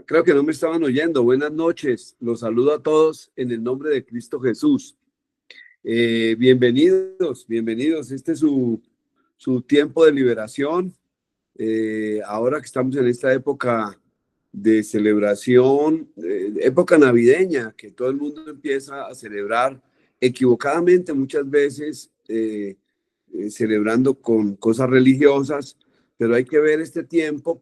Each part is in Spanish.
Creo que no me estaban oyendo. Buenas noches. Los saludo a todos en el nombre de Cristo Jesús. Bienvenidos, bienvenidos. Este es su tiempo de liberación. Ahora que estamos en esta época de celebración, época navideña, que todo el mundo empieza a celebrar equivocadamente muchas veces, celebrando con cosas religiosas, pero hay que ver este tiempo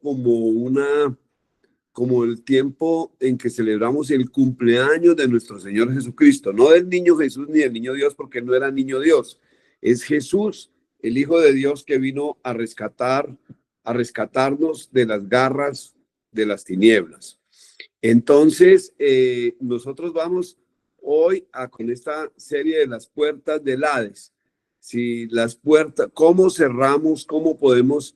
como el tiempo en que celebramos el cumpleaños de nuestro Señor Jesucristo, no del niño Jesús ni del niño Dios, porque él no era niño Dios, es Jesús, el Hijo de Dios que vino a rescatarnos de las garras de las tinieblas. Entonces, nosotros vamos hoy con esta serie de las puertas del Hades. Si las puertas, ¿cómo cerramos? ¿Cómo podemos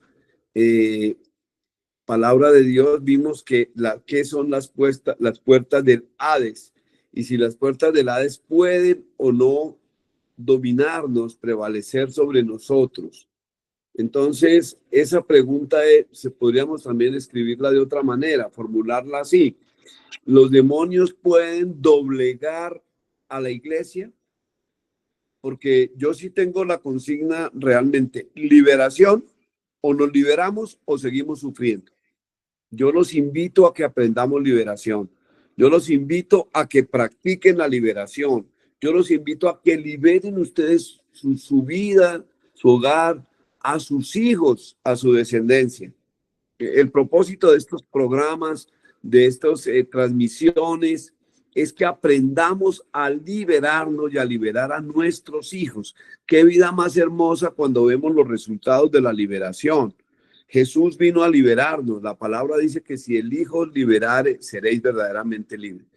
palabra de Dios? Vimos ¿qué son las puertas del Hades? Y si las puertas del Hades pueden o no dominarnos, prevalecer sobre nosotros. Entonces, esa pregunta podríamos también escribirla de otra manera, formularla así. ¿Los demonios pueden doblegar a la iglesia? Porque yo sí tengo la consigna realmente, liberación, o nos liberamos o seguimos sufriendo. Yo los invito a que aprendamos liberación. Yo los invito a que practiquen la liberación. Yo los invito a que liberen ustedes su vida, su hogar, a sus hijos, a su descendencia. El propósito de estos programas, de estas transmisiones, es que aprendamos a liberarnos y a liberar a nuestros hijos. Qué vida más hermosa cuando vemos los resultados de la liberación. Jesús vino a liberarnos. La palabra dice que si el Hijo liberare, seréis verdaderamente libres.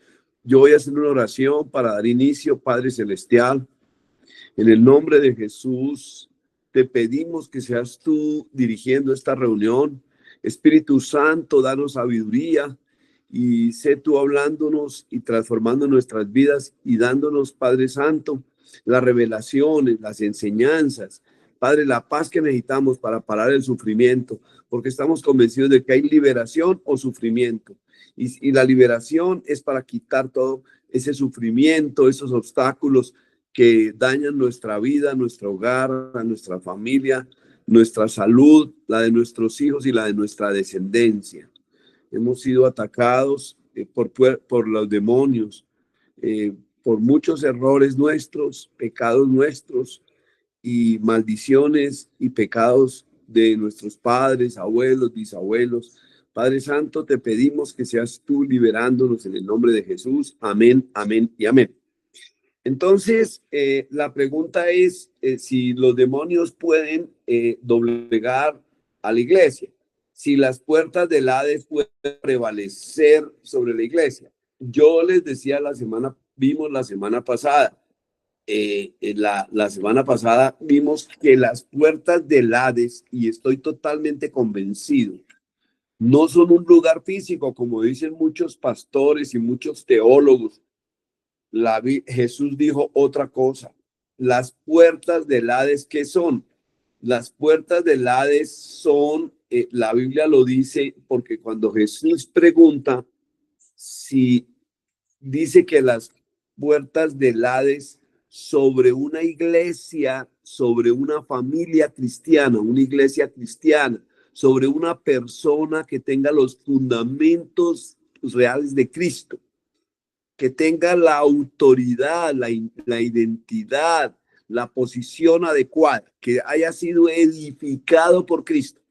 Yo voy a hacer una oración para dar inicio, Padre Celestial. En el nombre de Jesús, te pedimos que seas tú dirigiendo esta reunión. Espíritu Santo, danos sabiduría y sé tú hablándonos y transformando nuestras vidas y dándonos, Padre Santo, las revelaciones, las enseñanzas. Padre, la paz que necesitamos para parar el sufrimiento, porque estamos convencidos de que hay liberación o sufrimiento. Y la liberación es para quitar todo ese sufrimiento, esos obstáculos que dañan nuestra vida, nuestro hogar, a nuestra familia, nuestra salud, la de nuestros hijos y la de nuestra descendencia. Hemos sido atacados por los demonios, por muchos errores nuestros, pecados nuestros y maldiciones y pecados de nuestros padres, abuelos, bisabuelos. Padre Santo, te pedimos que seas tú liberándonos en el nombre de Jesús. Amén, amén y amén. Entonces, la pregunta es si los demonios pueden doblegar a la iglesia, si las puertas del Hades pueden prevalecer sobre la iglesia. Yo les decía vimos la semana pasada, la semana pasada vimos que las puertas del Hades, y estoy totalmente convencido, no son un lugar físico, como dicen muchos pastores y muchos teólogos. Jesús dijo otra cosa. Las puertas del Hades, ¿qué son? Las puertas del Hades son, la Biblia lo dice, porque cuando Jesús pregunta si dice que las puertas del Hades sobre una iglesia, sobre una familia cristiana, una iglesia cristiana, sobre una persona que tenga los fundamentos reales de Cristo, que tenga la autoridad, la identidad, la posición adecuada, que haya sido edificado por Cristo.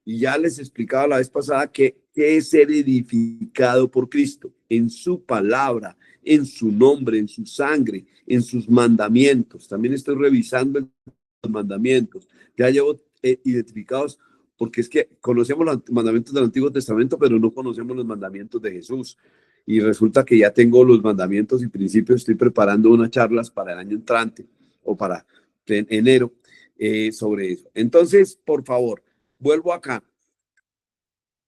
Y ya les explicaba la vez pasada que es ser edificado por Cristo en su palabra, en su nombre, en su sangre, en sus mandamientos. También estoy revisando los mandamientos. Ya llevo identificados, porque es que conocemos los mandamientos del Antiguo Testamento, pero no conocemos los mandamientos de Jesús. Y resulta que ya tengo los mandamientos y principios. Estoy preparando unas charlas para el año entrante o para enero sobre eso. Entonces, por favor, vuelvo acá.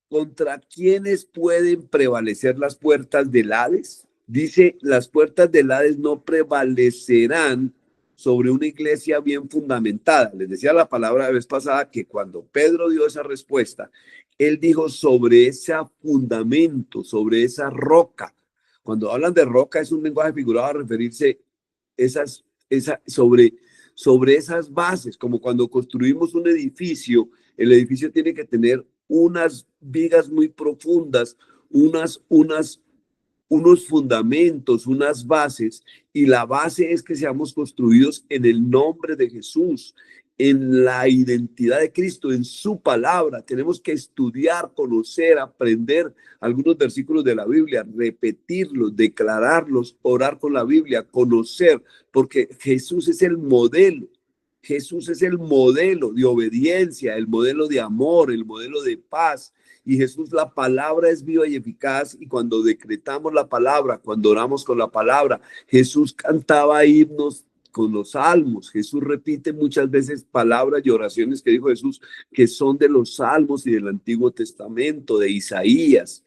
¿Contra quiénes pueden prevalecer las puertas del Hades? Dice, las puertas del Hades no prevalecerán sobre una iglesia bien fundamentada. Les decía la palabra la vez pasada que cuando Pedro dio esa respuesta Él dijo sobre ese fundamento, sobre esa roca. Cuando hablan de roca es un lenguaje figurado a referirse sobre esas bases, como cuando construimos un edificio, el edificio tiene que tener unas vigas muy profundas, unos fundamentos, unas bases, y la base es que seamos construidos en el nombre de Jesús, en la identidad de Cristo, en su palabra. Tenemos que estudiar, conocer, aprender algunos versículos de la Biblia, repetirlos, declararlos, orar con la Biblia, conocer, porque Jesús es el modelo. Jesús es el modelo de obediencia, el modelo de amor, el modelo de paz. Y Jesús, la palabra es viva y eficaz, y cuando decretamos la palabra, cuando oramos con la palabra, Jesús cantaba himnos con los salmos. Jesús repite muchas veces palabras y oraciones que dijo Jesús, que son de los salmos y del Antiguo Testamento, de Isaías,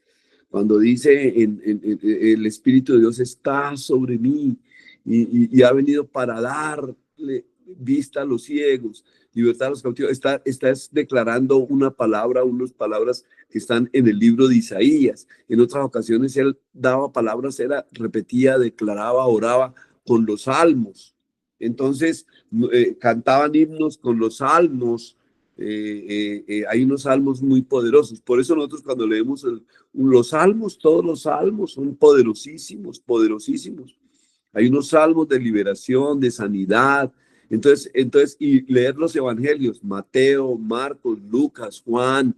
cuando dice el Espíritu de Dios está sobre mí y ha venido para darle vista a los ciegos, libertad a los cautivos. Estás declarando una palabra, unas palabras que están en el libro de Isaías. En otras ocasiones él daba palabras, repetía, declaraba, oraba con los salmos. Entonces cantaban himnos con los salmos. Hay unos salmos muy poderosos. Por eso nosotros cuando leemos los salmos, todos los salmos son poderosísimos, poderosísimos. Hay unos salmos de liberación, de sanidad. Entonces, y leer los evangelios, Mateo, Marcos, Lucas, Juan,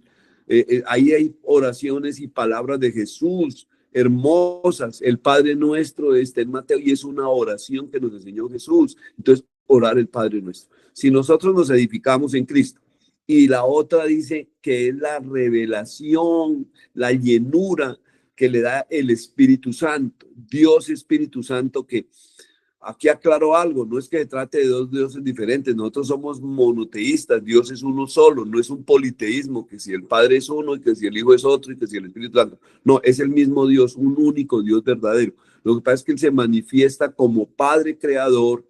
ahí hay oraciones y palabras de Jesús hermosas. El Padre Nuestro está en Mateo y es una oración que nos enseñó Jesús. Entonces, orar el Padre Nuestro. Si nosotros nos edificamos en Cristo, y la otra dice que es la revelación, la llenura que le da el Espíritu Santo, Dios Espíritu Santo, que aquí aclaro algo, no es que se trate de dos dioses diferentes, nosotros somos monoteístas, Dios es uno solo, no es un politeísmo, que si el Padre es uno y que si el Hijo es otro y que si el Espíritu Santo, no, es el mismo Dios, un único Dios verdadero. Lo que pasa es que Él se manifiesta como Padre Creador,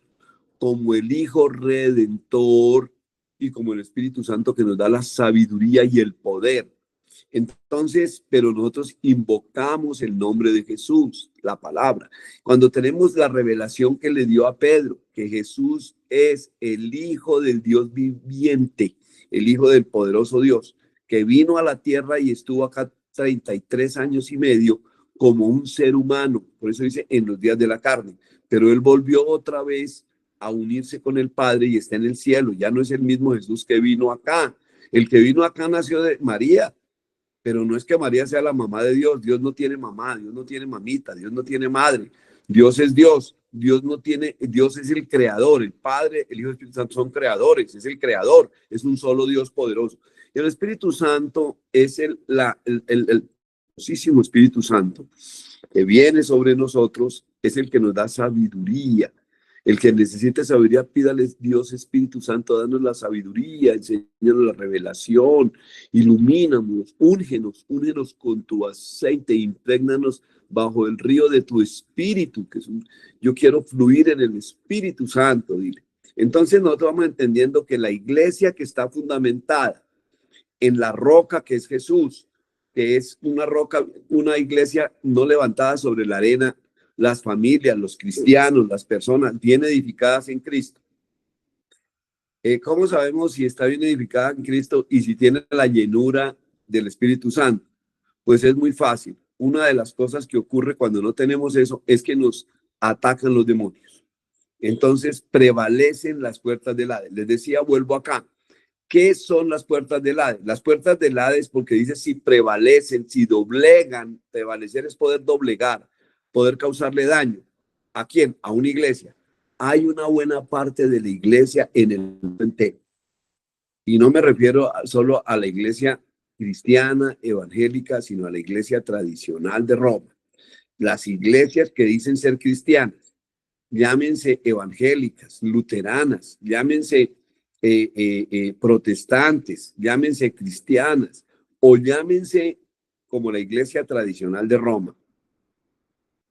como el Hijo Redentor y como el Espíritu Santo que nos da la sabiduría y el poder. Entonces, pero nosotros invocamos el nombre de Jesús, la palabra. Cuando tenemos la revelación que le dio a Pedro, que Jesús es el Hijo del Dios viviente, el Hijo del poderoso Dios, que vino a la tierra y estuvo acá 33 años y medio como un ser humano, por eso dice en los días de la carne, pero él volvió otra vez a unirse con el Padre y está en el cielo. Ya no es el mismo Jesús que vino acá. El que vino acá nació de María, pero no es que María sea la mamá de Dios. Dios no tiene mamá, Dios no tiene mamita, Dios no tiene madre. Dios es Dios. Dios es el creador. El Padre, el Hijo y el Espíritu Santo son creadores, es el creador, es un solo Dios poderoso. Y el Espíritu Santo es el poderosísimo Espíritu Santo que viene sobre nosotros, es el que nos da sabiduría. El que necesite sabiduría, pídale Dios Espíritu Santo, danos la sabiduría, enséñanos la revelación, ilumínanos, úngenos con tu aceite, imprégnanos bajo el río de tu espíritu, yo quiero fluir en el Espíritu Santo, dile. Entonces nosotros vamos entendiendo que la iglesia que está fundamentada en la roca que es Jesús, que es una roca, una iglesia no levantada sobre la arena, las familias, los cristianos, las personas bien edificadas en Cristo. ¿Cómo sabemos si está bien edificada en Cristo y si tiene la llenura del Espíritu Santo? Pues es muy fácil. Una de las cosas que ocurre cuando no tenemos eso es que nos atacan los demonios. Entonces prevalecen las puertas del Hades. Les decía, vuelvo acá. ¿Qué son las puertas del Hades? Las puertas del Hades, porque dice si prevalecen, si doblegan, prevalecer es poder doblegar, poder causarle daño. ¿A quién? A una iglesia. Hay una buena parte de la iglesia en el mundo entero. Y no me refiero solo a la iglesia cristiana, evangélica, sino a la iglesia tradicional de Roma. Las iglesias que dicen ser cristianas, llámense evangélicas, luteranas, llámense protestantes, llámense cristianas o llámense como la iglesia tradicional de Roma.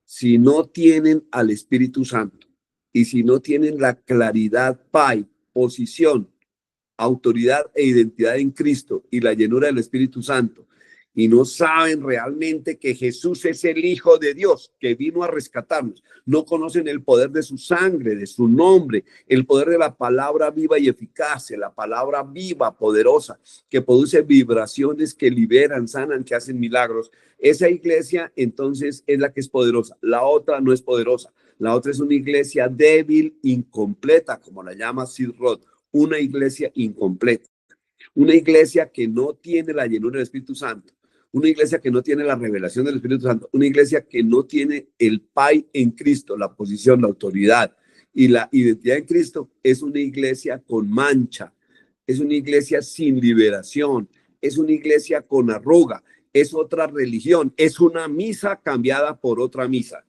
Si no tienen al Espíritu Santo y si no tienen la claridad, posición autoridad e identidad en Cristo y la llenura del Espíritu Santo, y no saben realmente que Jesús es el Hijo de Dios que vino a rescatarnos, no conocen el poder de su sangre, de su nombre, el poder de la palabra viva y eficaz, la palabra viva, poderosa, que produce vibraciones que liberan, sanan, que hacen milagros. Esa iglesia entonces es la que es poderosa. La otra no es poderosa. La otra es una iglesia débil, incompleta, como la llama Sid Roth, una iglesia incompleta, una iglesia que no tiene la llenura del Espíritu Santo, una iglesia que no tiene la revelación del Espíritu Santo, una iglesia que no tiene el PAI en Cristo, la posición, la autoridad y la identidad en Cristo. Es una iglesia con mancha, es una iglesia sin liberación, es una iglesia con arruga, es otra religión, es una misa cambiada por otra misa.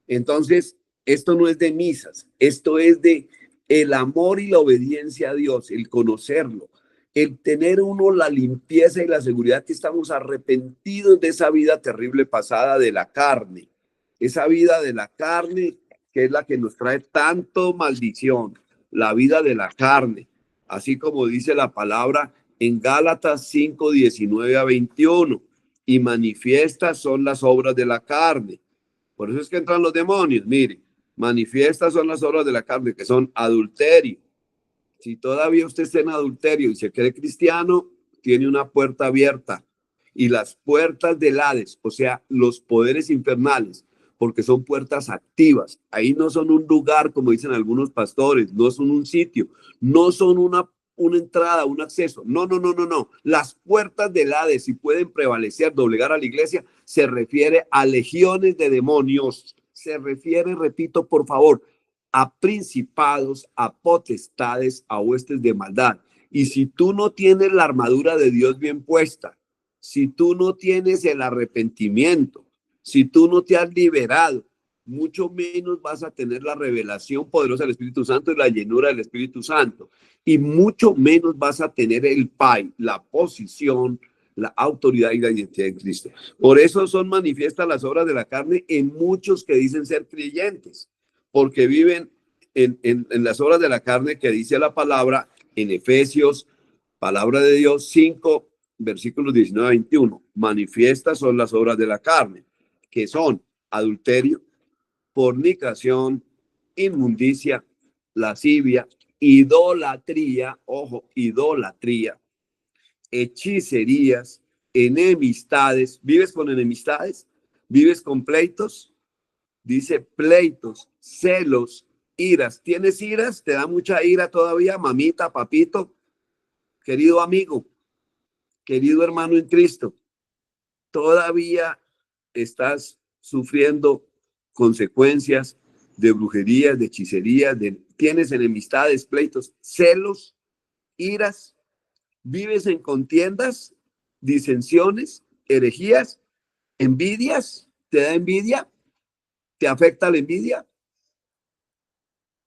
Entonces, esto no es de misas, esto es de el amor y la obediencia a Dios, el conocerlo, el tener uno la limpieza y la seguridad que estamos arrepentidos de esa vida terrible pasada de la carne, esa vida de la carne que es la que nos trae tanto maldición, la vida de la carne, así como dice la palabra en Gálatas 5, 19 a 21, y manifiestas son las obras de la carne. Por eso es que entran los demonios. Mire, manifiestas son las obras de la carne, que son adulterio. Si todavía usted está en adulterio y se cree cristiano, tiene una puerta abierta. Y las puertas del Hades, o sea, los poderes infernales, porque son puertas activas. Ahí no son un lugar, como dicen algunos pastores, no son un sitio, no son una entrada, un acceso. No, no, no, no, no. Las puertas del Hades, si pueden prevalecer, doblegar a la iglesia, se refiere a legiones de demonios. Se refiere, repito, por favor, a principados, a potestades, a huestes de maldad. Y si tú no tienes la armadura de Dios bien puesta, si tú no tienes el arrepentimiento, si tú no te has liberado, mucho menos vas a tener la revelación poderosa del Espíritu Santo y la llenura del Espíritu Santo. Y mucho menos vas a tener el PAI, la posición, la autoridad y la identidad en Cristo. Por eso son manifiestas las obras de la carne en muchos que dicen ser creyentes, porque viven en las obras de la carne que dice la palabra en Efesios, palabra de Dios 5, versículos 19 a 21. Manifiestas son las obras de la carne, que son adulterio, fornicación, inmundicia, lascivia, idolatría, ojo, idolatría, hechicerías, enemistades. ¿Vives con enemistades? ¿Vives con pleitos? Dice pleitos, celos, iras. ¿Tienes iras? ¿Te da mucha ira todavía, mamita, papito? Querido amigo, querido hermano en Cristo, todavía estás sufriendo consecuencias de brujerías, de hechicerías, tienes enemistades, pleitos, celos, iras, vives en contiendas, disensiones, herejías, envidias. ¿Te da envidia? ¿Te afecta la envidia?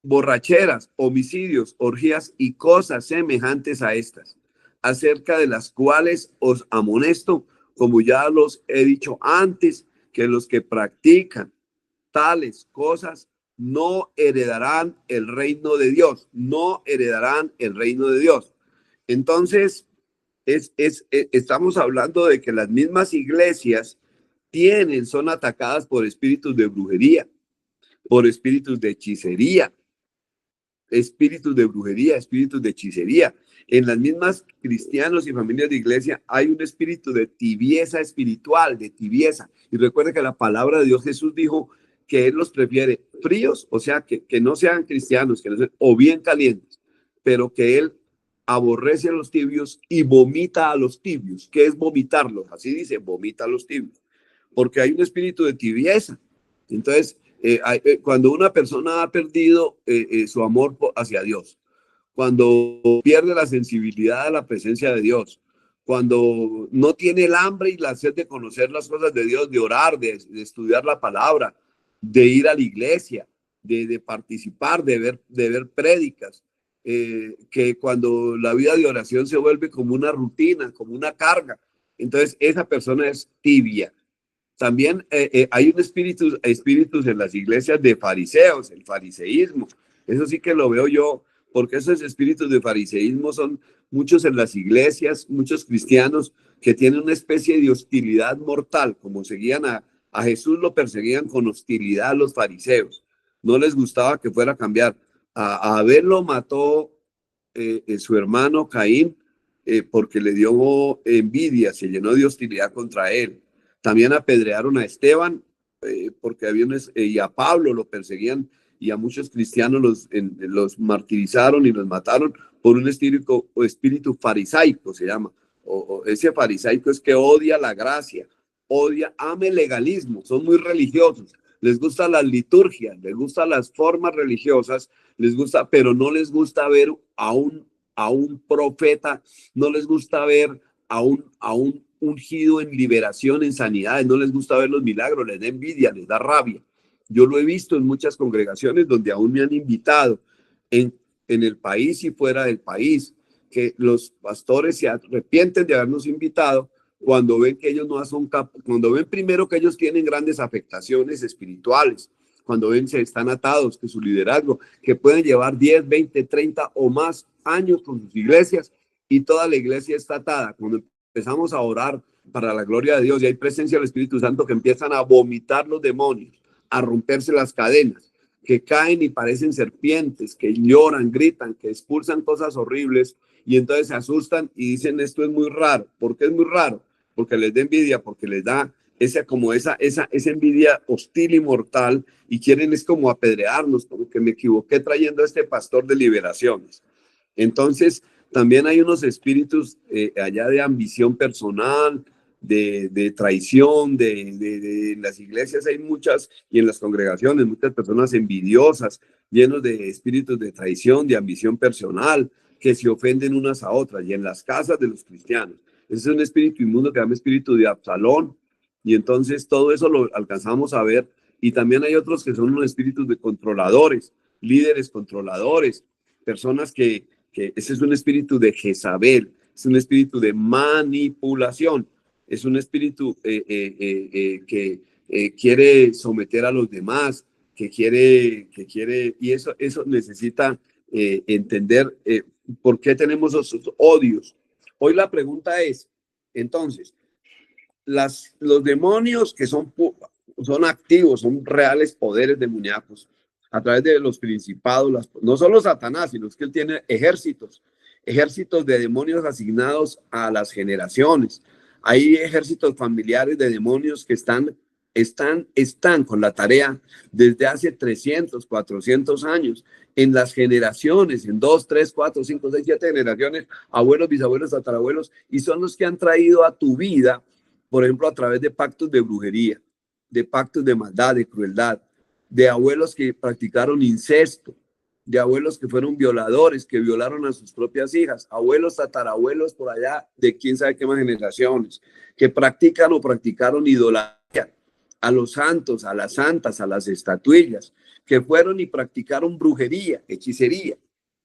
Borracheras, homicidios, orgías y cosas semejantes a estas, acerca de las cuales os amonesto, como ya los he dicho antes, que los que practican tales cosas no heredarán el reino de Dios, no heredarán el reino de Dios. Entonces, estamos hablando de que las mismas iglesias son atacadas por espíritus de brujería, por espíritus de hechicería, espíritus de brujería, espíritus de hechicería. En las mismas cristianos y familias de iglesia hay un espíritu de tibieza espiritual, de tibieza. Y recuerda que la palabra de Dios, Jesús dijo que Él los prefiere fríos, o sea, que no sean cristianos, que no sean, o bien calientes, pero que Él aborrece a los tibios y vomita a los tibios. ¿Qué es vomitarlos? Así dice, vomita a los tibios, porque hay un espíritu de tibieza. Entonces, cuando una persona ha perdido su amor hacia Dios, cuando pierde la sensibilidad a la presencia de Dios, cuando no tiene el hambre y la sed de conocer las cosas de Dios, de orar, de estudiar la palabra, de ir a la iglesia, de participar, de ver prédicas, que cuando la vida de oración se vuelve como una rutina, como una carga, entonces esa persona es tibia. También hay un espíritus en las iglesias de fariseos, el fariseísmo. Eso sí que lo veo yo, porque esos espíritus de fariseísmo son muchos en las iglesias, muchos cristianos que tienen una especie de hostilidad mortal, como seguían a Jesús, lo perseguían con hostilidad a los fariseos. No les gustaba que fuera a cambiar. A Abel lo mató su hermano Caín porque le dio envidia, se llenó de hostilidad contra él. También apedrearon a Esteban porque y a Pablo lo perseguían, y a muchos cristianos los martirizaron y los mataron por un espíritu farisaico, se llama. Ese farisaico es que odia la gracia, ama el legalismo, son muy religiosos, les gusta las liturgias, les gustan las formas religiosas, les gusta, pero no les gusta ver a un profeta, no les gusta ver a un ungido en liberación, en sanidades, no les gusta ver los milagros, les da envidia, les da rabia. Yo lo he visto en muchas congregaciones donde aún me han invitado en el país y fuera del país, que los pastores se arrepienten de habernos invitado cuando ven que ellos no son capaces, cuando ven primero que ellos tienen grandes afectaciones espirituales, cuando ven que están atados, que su liderazgo, que pueden llevar 10, 20, 30 o más años con sus iglesias y toda la iglesia está atada. Cuando empezamos a orar para la gloria de Dios y hay presencia del Espíritu Santo, que empiezan a vomitar los demonios, a romperse las cadenas, que caen y parecen serpientes, que lloran, gritan, que expulsan cosas horribles, y entonces se asustan y dicen esto es muy raro. ¿Por qué es muy raro? Porque les da envidia, porque les da esa envidia hostil y mortal, y quieren es como apedrearnos, como que me equivoqué trayendo a este pastor de liberaciones. Entonces también hay unos espíritus allá de ambición personal, de traición, en las iglesias hay muchas, y en las congregaciones muchas personas envidiosas, llenos de espíritus de traición, de ambición personal, que se ofenden unas a otras, y en las casas de los cristianos. Ese es un espíritu inmundo que se llama espíritu de Absalón, y entonces todo eso lo alcanzamos a ver. Y también hay otros que son unos espíritus de controladores, líderes controladores, personas que ese es un espíritu de Jezabel, es un espíritu de manipulación, es un espíritu que quiere someter a los demás, que quiere, y eso necesita entender por qué tenemos esos odios. Hoy la pregunta es, entonces, los demonios que son activos, son reales poderes demoníacos a través de los principados, no solo Satanás, sino que él tiene ejércitos de demonios asignados a las generaciones. Hay ejércitos familiares de demonios que están con la tarea desde hace 300, 400 años, en las generaciones, en 2, 3, 4, 5, 6, 7 generaciones, abuelos, bisabuelos, tatarabuelos, y son los que han traído a tu vida, por ejemplo, a través de pactos de brujería, de pactos de maldad, de crueldad, de abuelos que practicaron incesto, de abuelos que fueron violadores, que violaron a sus propias hijas, abuelos, tatarabuelos por allá de quién sabe qué más generaciones, que practican o practicaron idolatría a los santos, a las santas, a las estatuillas, que fueron y practicaron brujería, hechicería.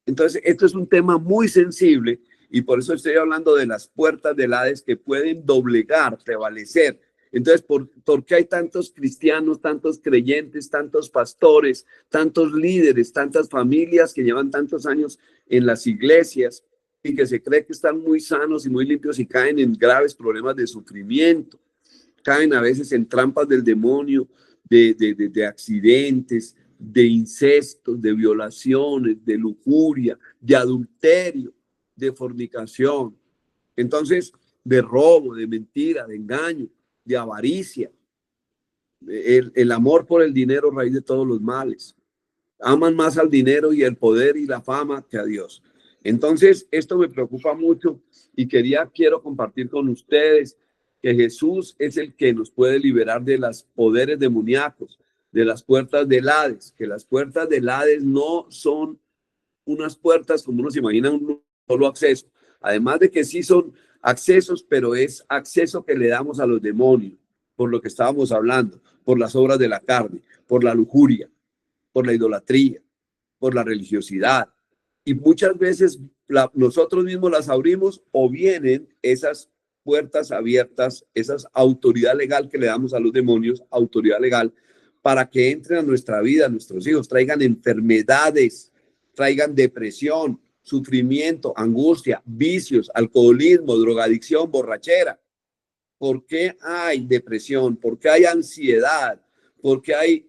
Entonces, esto es un tema muy sensible, y por eso estoy hablando de las puertas del Hades que pueden doblegar, prevalecer. Entonces, ¿por qué hay tantos cristianos, tantos creyentes, tantos pastores, tantos líderes, tantas familias que llevan tantos años en las iglesias y que se cree que están muy sanos y muy limpios y caen en graves problemas de sufrimiento? Caen a veces en trampas del demonio, de accidentes, de incestos, de violaciones, de lujuria, de adulterio, de fornicación. Entonces, de robo, de mentira, de engaño, de avaricia. El amor por el dinero, raíz de todos los males. Aman más al dinero y el poder y la fama que a Dios. Entonces, esto me preocupa mucho y quiero compartir con ustedes que Jesús es el que nos puede liberar de los poderes demoníacos, de las puertas del Hades, que las puertas del Hades no son unas puertas como uno se imagina, un solo acceso. Además de que sí son accesos, pero es acceso que le damos a los demonios, por lo que estábamos hablando, por las obras de la carne, por la lujuria, por la idolatría, por la religiosidad. Y muchas veces nosotros mismos las abrimos, o vienen esas puertas abiertas, esas autoridad legal que le damos a los demonios, autoridad legal, para que entren a nuestra vida, a nuestros hijos, traigan enfermedades, traigan depresión, sufrimiento, angustia, vicios, alcoholismo, drogadicción, borrachera? ¿Por qué hay depresión? ¿Por qué hay ansiedad? ¿Por qué hay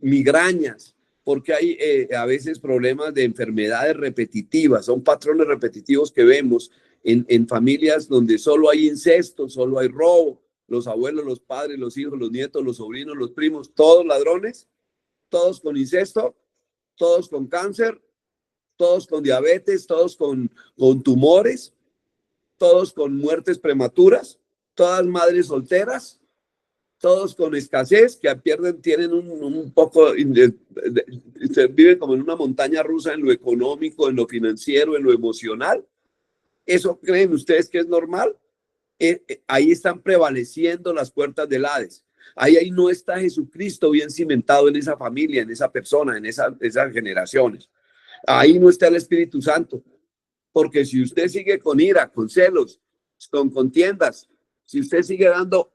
migrañas? ¿Por qué hay a veces problemas de enfermedades repetitivas? Son patrones repetitivos que vemos en familias donde solo hay incesto, solo hay robo, los abuelos, los padres, los hijos, los nietos, los sobrinos, los primos, todos ladrones, todos con incesto, todos con cáncer, todos con diabetes, todos con tumores, todos con muertes prematuras, todas madres solteras, todos con escasez, que pierden, tienen un poco, se viven como en una montaña rusa en lo económico, en lo financiero, en lo emocional. ¿Eso creen ustedes que es normal? Ahí están prevaleciendo las puertas del Hades. Ahí no está Jesucristo bien cimentado en esa familia, en esa persona, en esas generaciones. Ahí no está el Espíritu Santo. Porque si usted sigue con ira, con celos, con contiendas, si usted sigue dando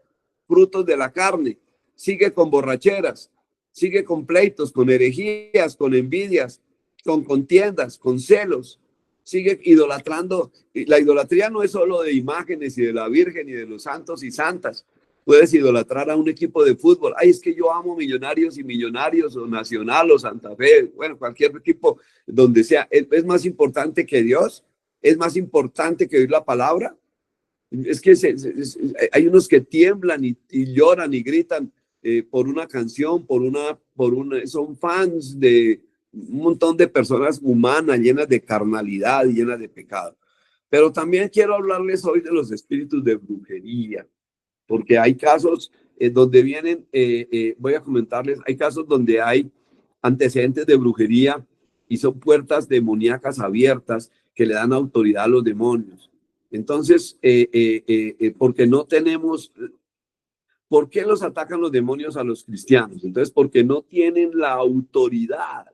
frutos de la carne, sigue con borracheras, sigue con pleitos, con herejías, con envidias, con contiendas, con celos, sigue idolatrando. La idolatría no es solo de imágenes y de la Virgen y de los santos y santas. Puedes idolatrar a un equipo de fútbol. Ay, es que yo amo Millonarios y Millonarios o Nacional o Santa Fe. Bueno, cualquier equipo donde sea. ¿Es más importante que Dios? ¿Es más importante que oír la palabra? Es que hay unos que tiemblan y lloran y gritan por una canción, son fans de un montón de personas humanas llenas de carnalidad y llenas de pecado. Pero también quiero hablarles hoy de los espíritus de brujería, porque hay casos donde vienen, voy a comentarles, hay casos donde hay antecedentes de brujería y son puertas demoníacas abiertas que le dan autoridad a los demonios. Entonces, porque no tenemos, ¿por qué los atacan los demonios a los cristianos? Entonces, porque no tienen la autoridad,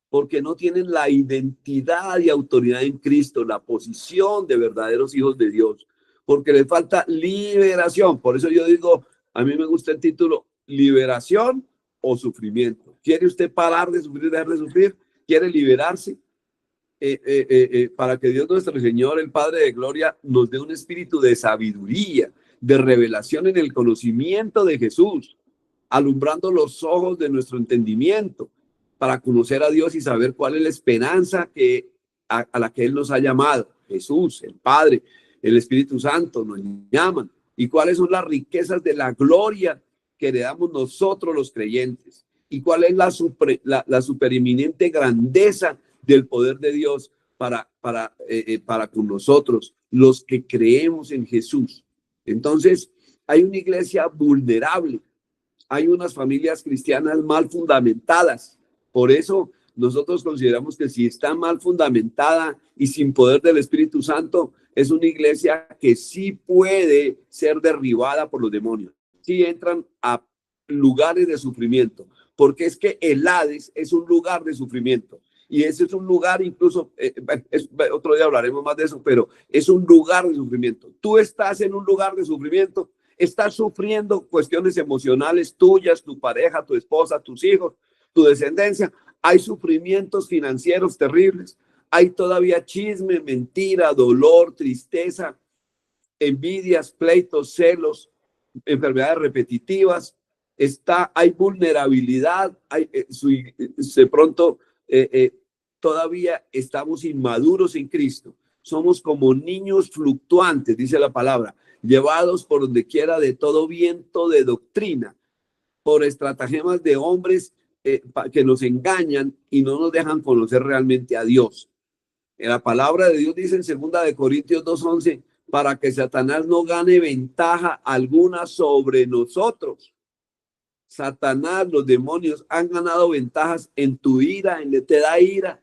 porque no tienen la identidad y autoridad en Cristo, la posición de verdaderos hijos de Dios, porque les falta liberación. Por eso yo digo, a mí me gusta el título, liberación o sufrimiento. ¿Quiere usted parar de sufrir, dejar de sufrir? ¿Quiere liberarse? Para que Dios nuestro Señor, el Padre de Gloria, nos dé un espíritu de sabiduría, de revelación en el conocimiento de Jesús, alumbrando los ojos de nuestro entendimiento para conocer a Dios y saber cuál es la esperanza a la que Él nos ha llamado. Jesús, el Padre, el Espíritu Santo nos llaman. Y cuáles son las riquezas de la gloria que heredamos nosotros los creyentes. Y cuál es la supereminente grandeza del poder de Dios para con nosotros, los que creemos en Jesús. Entonces, hay una iglesia vulnerable, hay unas familias cristianas mal fundamentadas. Por eso nosotros consideramos que si está mal fundamentada y sin poder del Espíritu Santo, es una iglesia que sí puede ser derribada por los demonios. Sí entran a lugares de sufrimiento, porque es que el Hades es un lugar de sufrimiento. Y ese es un lugar, incluso, otro día hablaremos más de eso, pero es un lugar de sufrimiento. Tú estás en un lugar de sufrimiento, estás sufriendo cuestiones emocionales tuyas, tu pareja, tu esposa, tus hijos, tu descendencia. Hay sufrimientos financieros terribles, hay todavía chisme, mentira, dolor, tristeza, envidias, pleitos, celos, enfermedades repetitivas. Hay vulnerabilidad, de pronto todavía estamos inmaduros en Cristo. Somos como niños fluctuantes, dice la palabra, llevados por donde quiera de todo viento de doctrina, por estratagemas de hombres que nos engañan y no nos dejan conocer realmente a Dios. La palabra de Dios dice en 2 Corintios 2:11, para que Satanás no gane ventaja alguna sobre nosotros. Satanás, los demonios han ganado ventajas en tu ira, te da ira,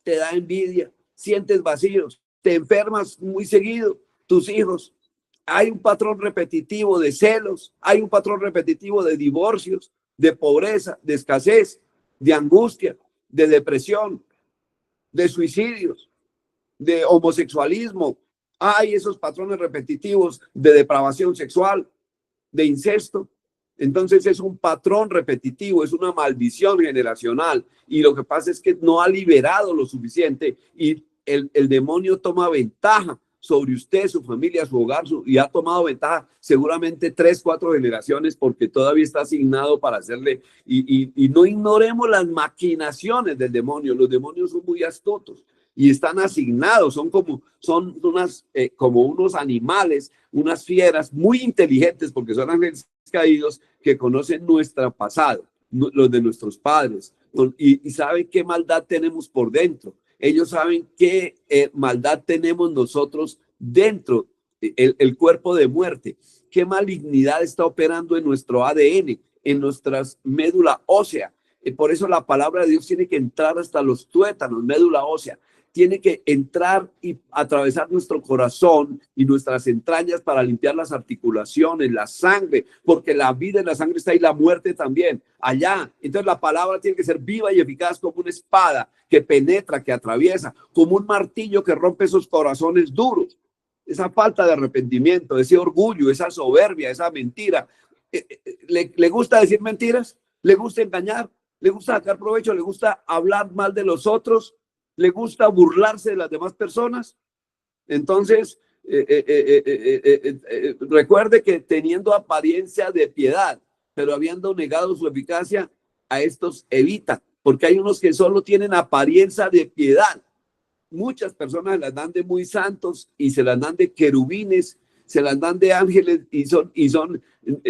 te da envidia, sientes vacíos, te enfermas muy seguido, tus hijos. Hay un patrón repetitivo de celos, hay un patrón repetitivo de divorcios, de pobreza, de escasez, de angustia, de depresión, de suicidios, de homosexualismo. Hay esos patrones repetitivos de depravación sexual, de incesto. Entonces es un patrón repetitivo, es una maldición generacional. Y lo que pasa es que no ha liberado lo suficiente y el demonio toma ventaja sobre usted, su familia, su hogar, y ha tomado ventaja seguramente 3, 4 generaciones porque todavía está asignado para hacerle. Y no ignoremos las maquinaciones del demonio. Los demonios son muy astutos y están asignados, como unos animales, unas fieras muy inteligentes porque son ángeles caídos que conocen nuestro pasado, los de nuestros padres, y saben qué maldad tenemos por dentro. Ellos saben qué maldad tenemos nosotros dentro, el cuerpo de muerte, qué malignidad está operando en nuestro ADN, en nuestras médula ósea. Por eso la palabra de Dios tiene que entrar hasta los tuétanos, médula ósea. Tiene que entrar y atravesar nuestro corazón y nuestras entrañas para limpiar las articulaciones, la sangre, porque la vida en la sangre está y la muerte también, allá. Entonces la palabra tiene que ser viva y eficaz como una espada que penetra, que atraviesa, como un martillo que rompe esos corazones duros. Esa falta de arrepentimiento, ese orgullo, esa soberbia, esa mentira. ¿Le gusta decir mentiras? ¿Le gusta engañar? ¿Le gusta sacar provecho? ¿Le gusta hablar mal de los otros? ¿Le gusta burlarse de las demás personas? Entonces, recuerde que teniendo apariencia de piedad, pero habiendo negado su eficacia, a estos evita, porque hay unos que solo tienen apariencia de piedad. Muchas personas las dan de muy santos y se las dan de querubines, se las dan de ángeles y son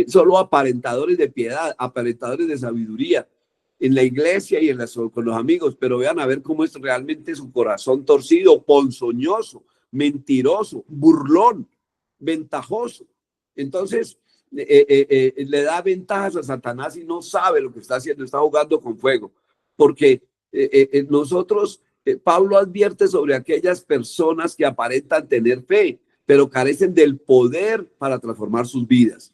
solo aparentadores de piedad, aparentadores de sabiduría en la iglesia y con los amigos, pero vean a ver cómo es realmente su corazón torcido, ponzoñoso, mentiroso, burlón, ventajoso. Entonces, le da ventajas a Satanás y no sabe lo que está haciendo, está jugando con fuego, porque nosotros, Pablo advierte sobre aquellas personas que aparentan tener fe, pero carecen del poder para transformar sus vidas.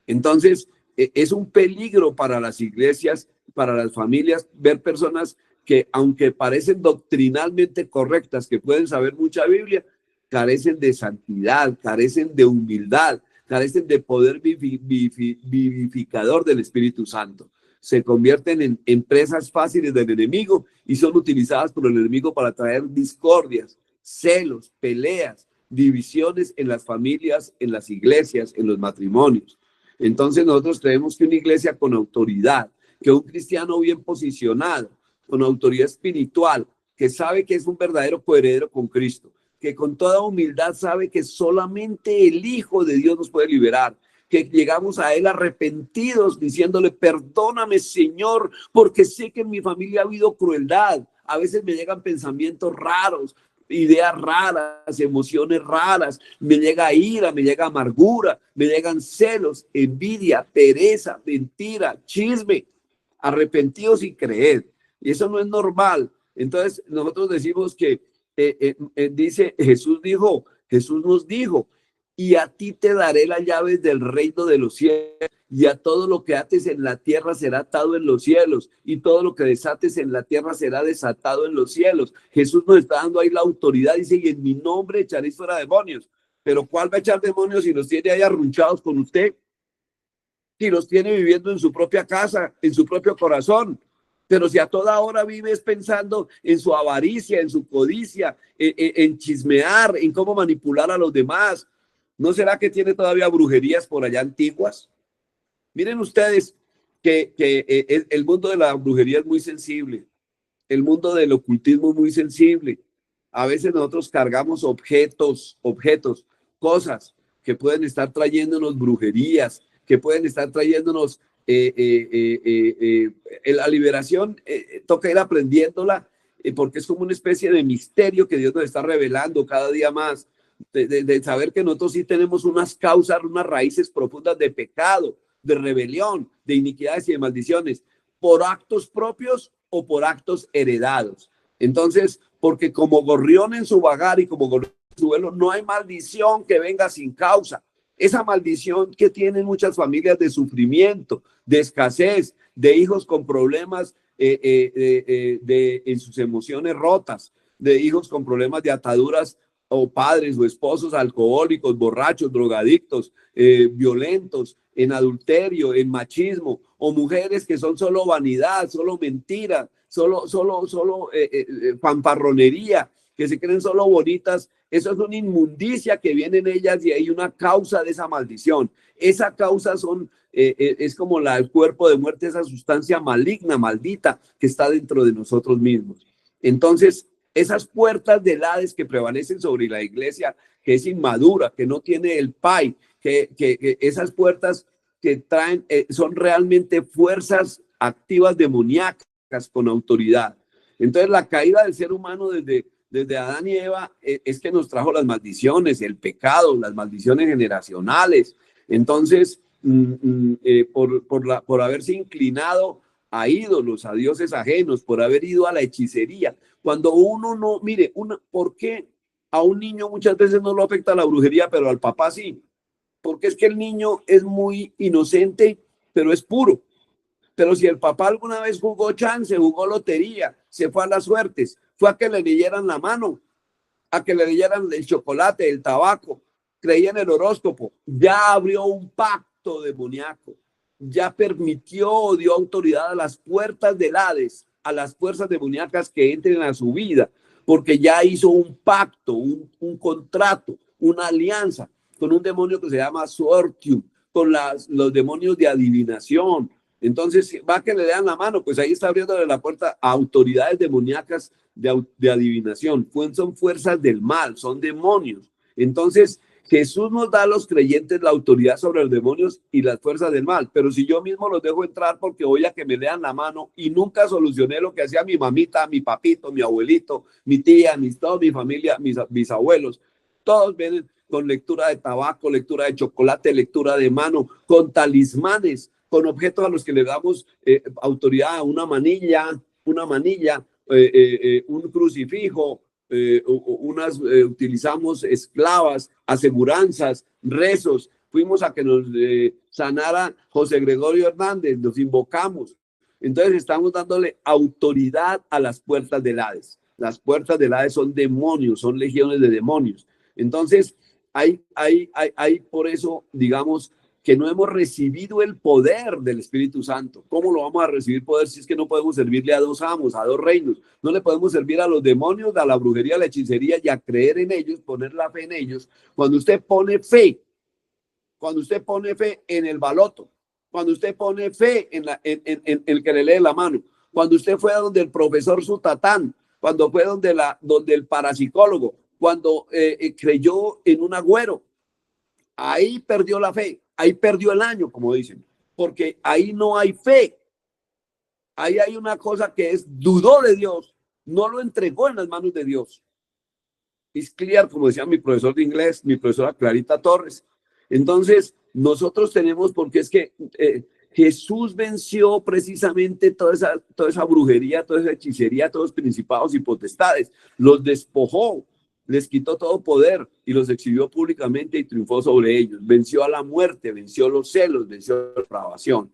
Entonces, es un peligro para las iglesias, para las familias, ver personas que, aunque parecen doctrinalmente correctas, que pueden saber mucha Biblia, carecen de santidad, carecen de humildad, carecen de poder vivificador del Espíritu Santo. Se convierten en presas fáciles del enemigo y son utilizadas por el enemigo para traer discordias, celos, peleas, divisiones en las familias, en las iglesias, en los matrimonios. Entonces nosotros creemos que una iglesia con autoridad, que un cristiano bien posicionado, con autoridad espiritual, que sabe que es un verdadero coheredero con Cristo, que con toda humildad sabe que solamente el Hijo de Dios nos puede liberar, que llegamos a Él arrepentidos diciéndole, perdóname Señor, porque sé que en mi familia ha habido crueldad, a veces me llegan pensamientos raros, ideas raras, emociones raras, me llega ira, me llega amargura, me llegan celos, envidia, pereza, mentira, chisme, arrepentidos y creed. Y eso no es normal. Entonces nosotros decimos que dice, Jesús nos dijo, y a ti te daré las llaves del reino de los cielos, y a todo lo que ates en la tierra será atado en los cielos, y todo lo que desates en la tierra será desatado en los cielos. Jesús nos está dando ahí la autoridad, dice, y en mi nombre echaréis fuera demonios. Pero ¿cuál va a echar demonios si los tiene ahí arrunchados con usted? Si los tiene viviendo en su propia casa, en su propio corazón. Pero si a toda hora vives pensando en su avaricia, en su codicia, en chismear, en cómo manipular a los demás, ¿no será que tiene todavía brujerías por allá antiguas? Miren ustedes que el mundo de la brujería es muy sensible. El mundo del ocultismo es muy sensible. A veces nosotros cargamos objetos, cosas que pueden estar trayéndonos brujerías, que pueden estar trayéndonos la liberación. Toca ir aprendiéndola porque es como una especie de misterio que Dios nos está revelando cada día más. De saber que nosotros sí tenemos unas causas, unas raíces profundas de pecado, de rebelión, de iniquidades y de maldiciones, por actos propios o por actos heredados. Entonces, porque como gorrión en su vagar y como gorrión en su vuelo, no hay maldición que venga sin causa. Esa maldición que tienen muchas familias de sufrimiento, de escasez, de hijos con problemas en sus emociones rotas, de hijos con problemas de ataduras, o padres o esposos alcohólicos, borrachos, drogadictos, violentos, en adulterio, en machismo, o mujeres que son solo vanidad, solo mentira, solo fanfarronería, que se creen solo bonitas. Eso es una inmundicia que viene en ellas y hay una causa de esa maldición. Esa causa es como el cuerpo de muerte, esa sustancia maligna, maldita, que está dentro de nosotros mismos. Entonces, esas puertas del Hades que prevalecen sobre la iglesia, que es inmadura, que no tiene el PAI, que esas puertas que traen, son realmente fuerzas activas demoníacas con autoridad. Entonces, la caída del ser humano desde Adán y Eva es que nos trajo las maldiciones, el pecado, las maldiciones generacionales. Entonces, por haberse inclinado a ídolos, a dioses ajenos, por haber ido a la hechicería. Cuando uno no, mire, ¿por qué a un niño muchas veces no lo afecta la brujería, pero al papá sí? Porque es que el niño es muy inocente, pero es puro. Pero si el papá alguna vez jugó chance, jugó lotería, se fue a las suertes, fue a que le leyeran la mano, a que le leyeran el chocolate, el tabaco, creía en el horóscopo, ya abrió un pacto demoníaco, ya permitió, dio autoridad a las puertas del Hades, a las fuerzas demoníacas que entren a su vida, porque ya hizo un pacto, un contrato, una alianza con un demonio que se llama Sortium, con los demonios de adivinación. Entonces, va a que le dan la mano, pues ahí está abriéndole la puerta a autoridades demoníacas de adivinación. Son fuerzas del mal, son demonios. Entonces, Jesús nos da a los creyentes la autoridad sobre los demonios y las fuerzas del mal, pero si yo mismo los dejo entrar porque voy a que me lean la mano y nunca solucioné lo que hacía mi mamita, mi papito, mi abuelito, mi tía, toda mi familia, mis abuelos, todos vienen con lectura de tabaco, lectura de chocolate, lectura de mano, con talismanes, con objetos a los que le damos autoridad, una manilla, un crucifijo, utilizamos esclavas, aseguranzas, rezos. Fuimos a que nos sanara José Gregorio Hernández, nos invocamos. Entonces estamos dándole autoridad a las puertas del Hades. Las puertas del Hades son demonios, son legiones de demonios. Entonces, hay por eso, digamos, que no hemos recibido el poder del Espíritu Santo. ¿Cómo lo vamos a recibir poder si es que no podemos servirle a dos amos, a dos reinos? No le podemos servir a los demonios, a la brujería, a la hechicería y a creer en ellos, poner la fe en ellos. Cuando usted pone fe en el baloto, cuando usted pone fe en el que le lee la mano, cuando usted fue a donde el profesor Sutatán, cuando fue donde el parapsicólogo, cuando creyó en un agüero, ahí perdió la fe, ahí perdió el año, como dicen, porque ahí no hay fe. Ahí hay una cosa que dudó de Dios, no lo entregó en las manos de Dios. Es clear, como decía mi profesor de inglés, mi profesora Clarita Torres. Entonces, nosotros tenemos, porque es que Jesús venció precisamente toda esa brujería, toda esa hechicería, todos los principados y potestades, los despojó, les quitó todo poder y los exhibió públicamente y triunfó sobre ellos. Venció a la muerte, venció los celos, venció la depravación.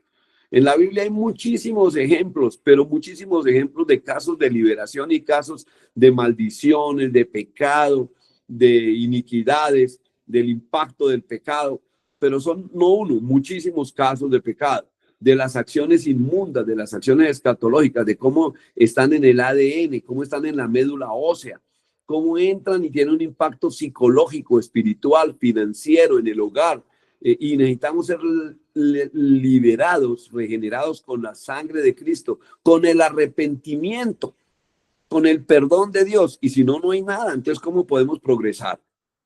En la Biblia hay muchísimos ejemplos, pero muchísimos ejemplos de casos de liberación y casos de maldiciones, de pecado, de iniquidades, del impacto del pecado, pero son no uno, muchísimos casos de pecado, de las acciones inmundas, de las acciones escatológicas, de cómo están en el ADN, cómo están en la médula ósea, cómo entran y tienen un impacto psicológico, espiritual, financiero en el hogar. Y necesitamos ser liberados, regenerados con la sangre de Cristo, con el arrepentimiento, con el perdón de Dios. Y si no, no hay nada. Entonces, ¿cómo podemos progresar?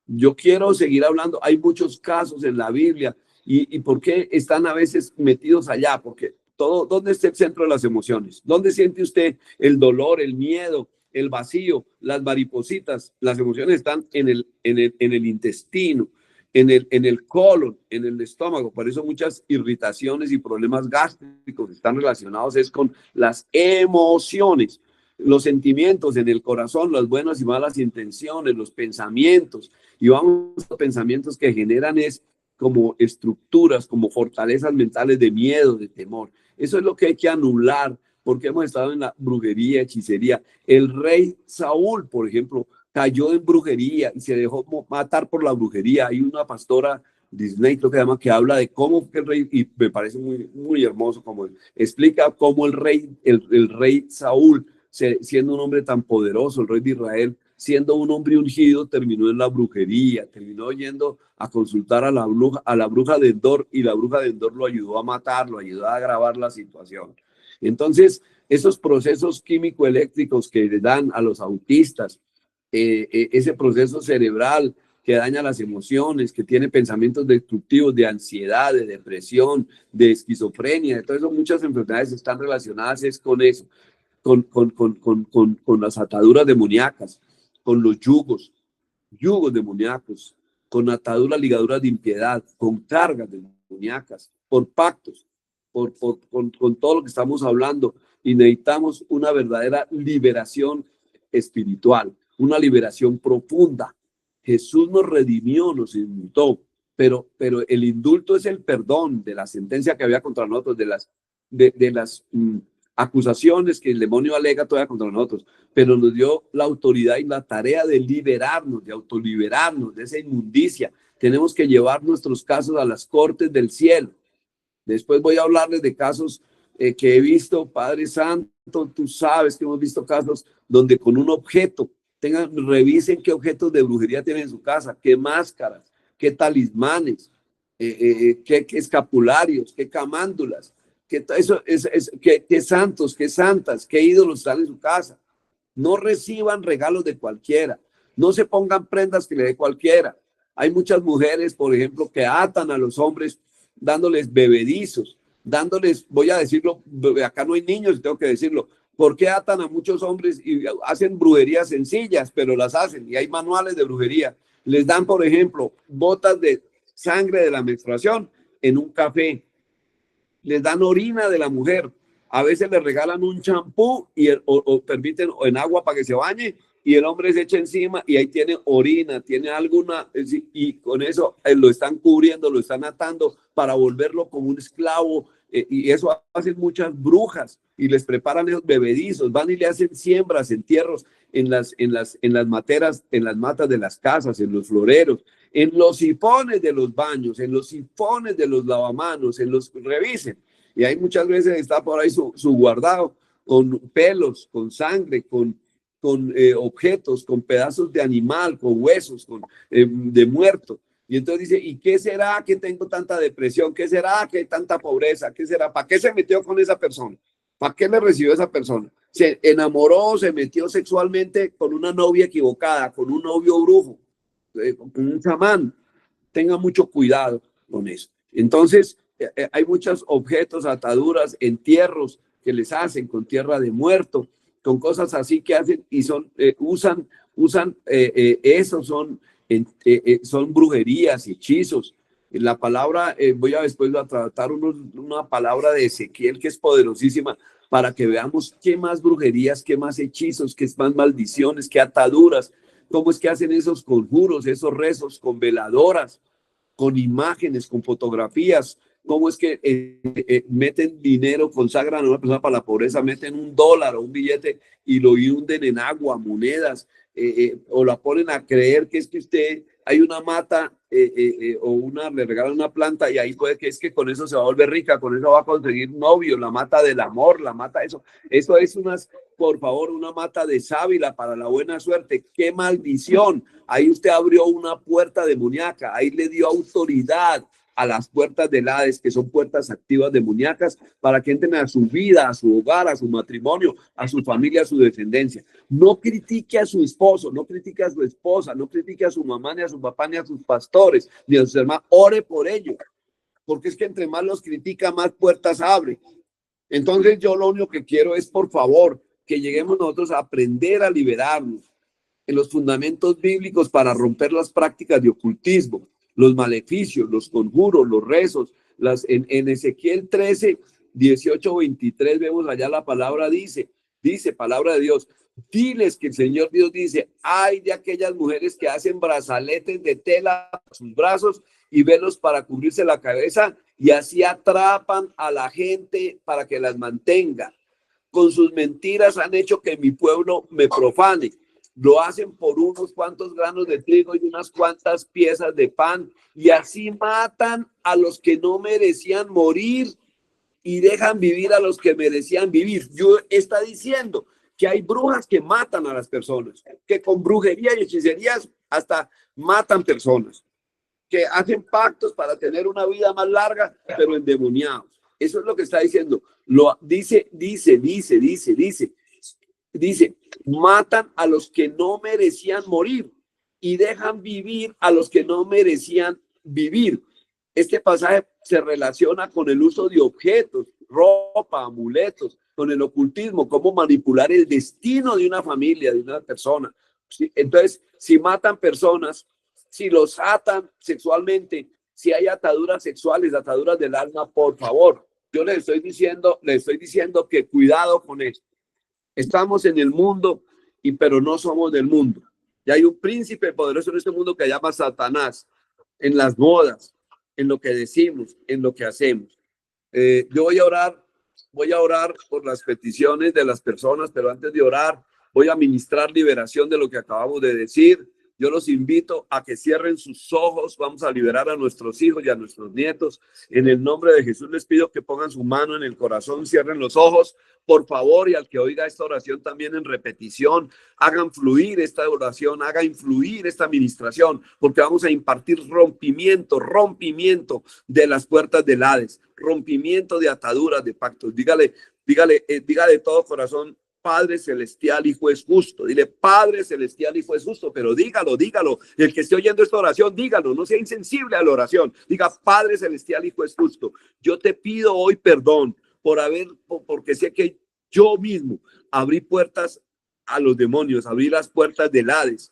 Yo quiero seguir hablando. Hay muchos casos en la Biblia. ¿Y por qué están a veces metidos allá? Porque ¿dónde está el centro de las emociones? ¿Dónde siente usted el dolor, el miedo, el vacío, las maripositas? Las emociones están en el intestino, en el colon, en el estómago. Por eso muchas irritaciones y problemas gástricos están relacionados con las emociones, los sentimientos en el corazón, las buenas y malas intenciones, los pensamientos. Y vamos a pensamientos que generan como estructuras, como fortalezas mentales de miedo, de temor. Eso es lo que hay que anular, porque hemos estado en la brujería, hechicería. El rey Saúl, por ejemplo, cayó en brujería y se dejó matar por la brujería. Hay una pastora Disney creo que se llama, que habla de cómo el rey, y me parece muy, muy hermoso, como explica cómo el rey Saúl, siendo un hombre tan poderoso, el rey de Israel, siendo un hombre ungido, terminó en la brujería, terminó yendo a consultar a la bruja de Endor, y la bruja de Endor lo ayudó a matar, lo ayudó a agravar la situación. Entonces, esos procesos químico-eléctricos que le dan a los autistas, ese proceso cerebral que daña las emociones, que tiene pensamientos destructivos de ansiedad, de depresión, de esquizofrenia, de todo eso, muchas enfermedades están relacionadas es con eso, con las ataduras demoníacas, con los yugos demoníacos, con ataduras, ligaduras de impiedad, con cargas demoníacas, por pactos, con todo lo que estamos hablando. Y necesitamos una verdadera liberación espiritual, una liberación profunda. Jesús nos redimió, nos indultó, pero el indulto es el perdón de la sentencia que había contra nosotros, de las acusaciones que el demonio alega todavía contra nosotros, pero nos dio la autoridad y la tarea de liberarnos, de autoliberarnos de esa inmundicia. Tenemos que llevar nuestros casos a las cortes del cielo. Después voy a hablarles de casos que he visto, Padre Santo, tú sabes que hemos visto casos donde con un objeto, revisen qué objetos de brujería tienen en su casa, qué máscaras, qué talismanes, qué escapularios, qué camándulas, qué santos, qué santas, qué ídolos están en su casa. No reciban regalos de cualquiera, no se pongan prendas que le dé cualquiera. Hay muchas mujeres, por ejemplo, que atan a los hombres dándoles bebedizos, dándoles, voy a decirlo, acá no hay niños, tengo que decirlo, ¿por qué atan a muchos hombres y hacen brujerías sencillas, pero las hacen? Y hay manuales de brujería. Les dan, por ejemplo, gotas de sangre de la menstruación en un café. Les dan orina de la mujer. A veces le regalan un champú o permiten en agua para que se bañe y el hombre se echa encima y ahí tiene orina, tiene alguna, y con eso lo están cubriendo, lo están atando para volverlo como un esclavo. Y eso hacen muchas brujas y les preparan esos bebedizos, van y le hacen siembras, entierros en las materas, en las matas de las casas, en los floreros, en los sifones de los baños, en los sifones de los lavamanos, revisen. Y ahí muchas veces está por ahí su guardado con pelos, con sangre, con objetos, con pedazos de animal, con huesos, de muerto. Y entonces dice, ¿y qué será que tengo tanta depresión? ¿Qué será que hay tanta pobreza? ¿Qué será? ¿Para qué se metió con esa persona? ¿Para qué le recibió esa persona? Se enamoró, se metió sexualmente con una novia equivocada, con un novio brujo, con un chamán. Tenga mucho cuidado con eso. Entonces, hay muchos objetos, ataduras, entierros que les hacen con tierra de muerto, con cosas así que hacen y usan eso, son brujerías, hechizos. La palabra, voy a después a tratar una palabra de Ezequiel que es poderosísima para que veamos qué más brujerías, qué más hechizos, qué más maldiciones, qué ataduras, cómo es que hacen esos conjuros, esos rezos con veladoras, con imágenes, con fotografías, cómo es que meten dinero, consagran a una persona para la pobreza, meten $1 o un billete y lo hunden en agua, monedas, o la ponen a creer que es que usted hay una mata le regalan una planta y ahí puede que es que con eso se va a volver rica, con eso va a conseguir novio, la mata del amor, la mata eso es por favor, una mata de sábila para la buena suerte. ¡Qué maldición! Ahí usted abrió una puerta demoníaca, ahí le dio autoridad a las puertas del Hades, que son puertas activas demoníacas, para que entren a su vida, a su hogar, a su matrimonio, a su familia, a su descendencia. No critique a su esposo, no critique a su esposa, no critique a su mamá, ni a su papá, ni a sus pastores, ni a sus hermanos. Ore por ellos, porque es que entre más los critica, más puertas abre. Entonces yo lo único que quiero es, por favor, que lleguemos nosotros a aprender a liberarnos en los fundamentos bíblicos para romper las prácticas de ocultismo, los maleficios, los conjuros, los rezos. En Ezequiel 13, 18, 23 vemos allá la palabra dice, palabra de Dios, diles que el Señor Dios dice, ay de aquellas mujeres que hacen brazaletes de tela a sus brazos y velos para cubrirse la cabeza y así atrapan a la gente para que las mantenga. Con sus mentiras han hecho que mi pueblo me profane. lo hacen por unos cuantos granos de trigo y unas cuantas piezas de pan, y así matan a los que no merecían morir y dejan vivir a los que merecían vivir. Yo está diciendo que hay brujas que matan a las personas, que con brujería y hechicerías hasta matan personas, que hacen pactos para tener una vida más larga, pero endemoniados. Eso es lo que está diciendo. Lo dice, matan a los que no merecían morir y dejan vivir a los que no merecían vivir. Este pasaje se relaciona con el uso de objetos, ropa, amuletos, con el ocultismo, cómo manipular el destino de una familia, de una persona. Entonces, si matan personas, si los atan sexualmente, si hay ataduras sexuales, ataduras del alma, por favor, yo les estoy diciendo que cuidado con esto. Estamos en el mundo, pero no somos del mundo. Y hay un príncipe poderoso en este mundo que se llama Satanás, en las modas, en lo que decimos, en lo que hacemos. Yo voy a orar por las peticiones de las personas, pero antes de orar, voy a ministrar liberación de lo que acabamos de decir. Yo los invito a que cierren sus ojos. Vamos a liberar a nuestros hijos y a nuestros nietos. En el nombre de Jesús les pido que pongan su mano en el corazón, cierren los ojos, por favor, y al que oiga esta oración también en repetición, hagan fluir esta oración, haga influir esta administración, porque vamos a impartir rompimiento de las puertas del Hades, rompimiento de ataduras, de pactos. Dígale de todo corazón: Padre celestial y juez justo. Dile: Padre celestial y juez justo, pero dígalo. El que esté oyendo esta oración, dígalo, no sea insensible a la oración. Diga: Padre celestial y juez justo, yo te pido hoy perdón porque sé que yo mismo abrí puertas a los demonios, abrí las puertas del Hades,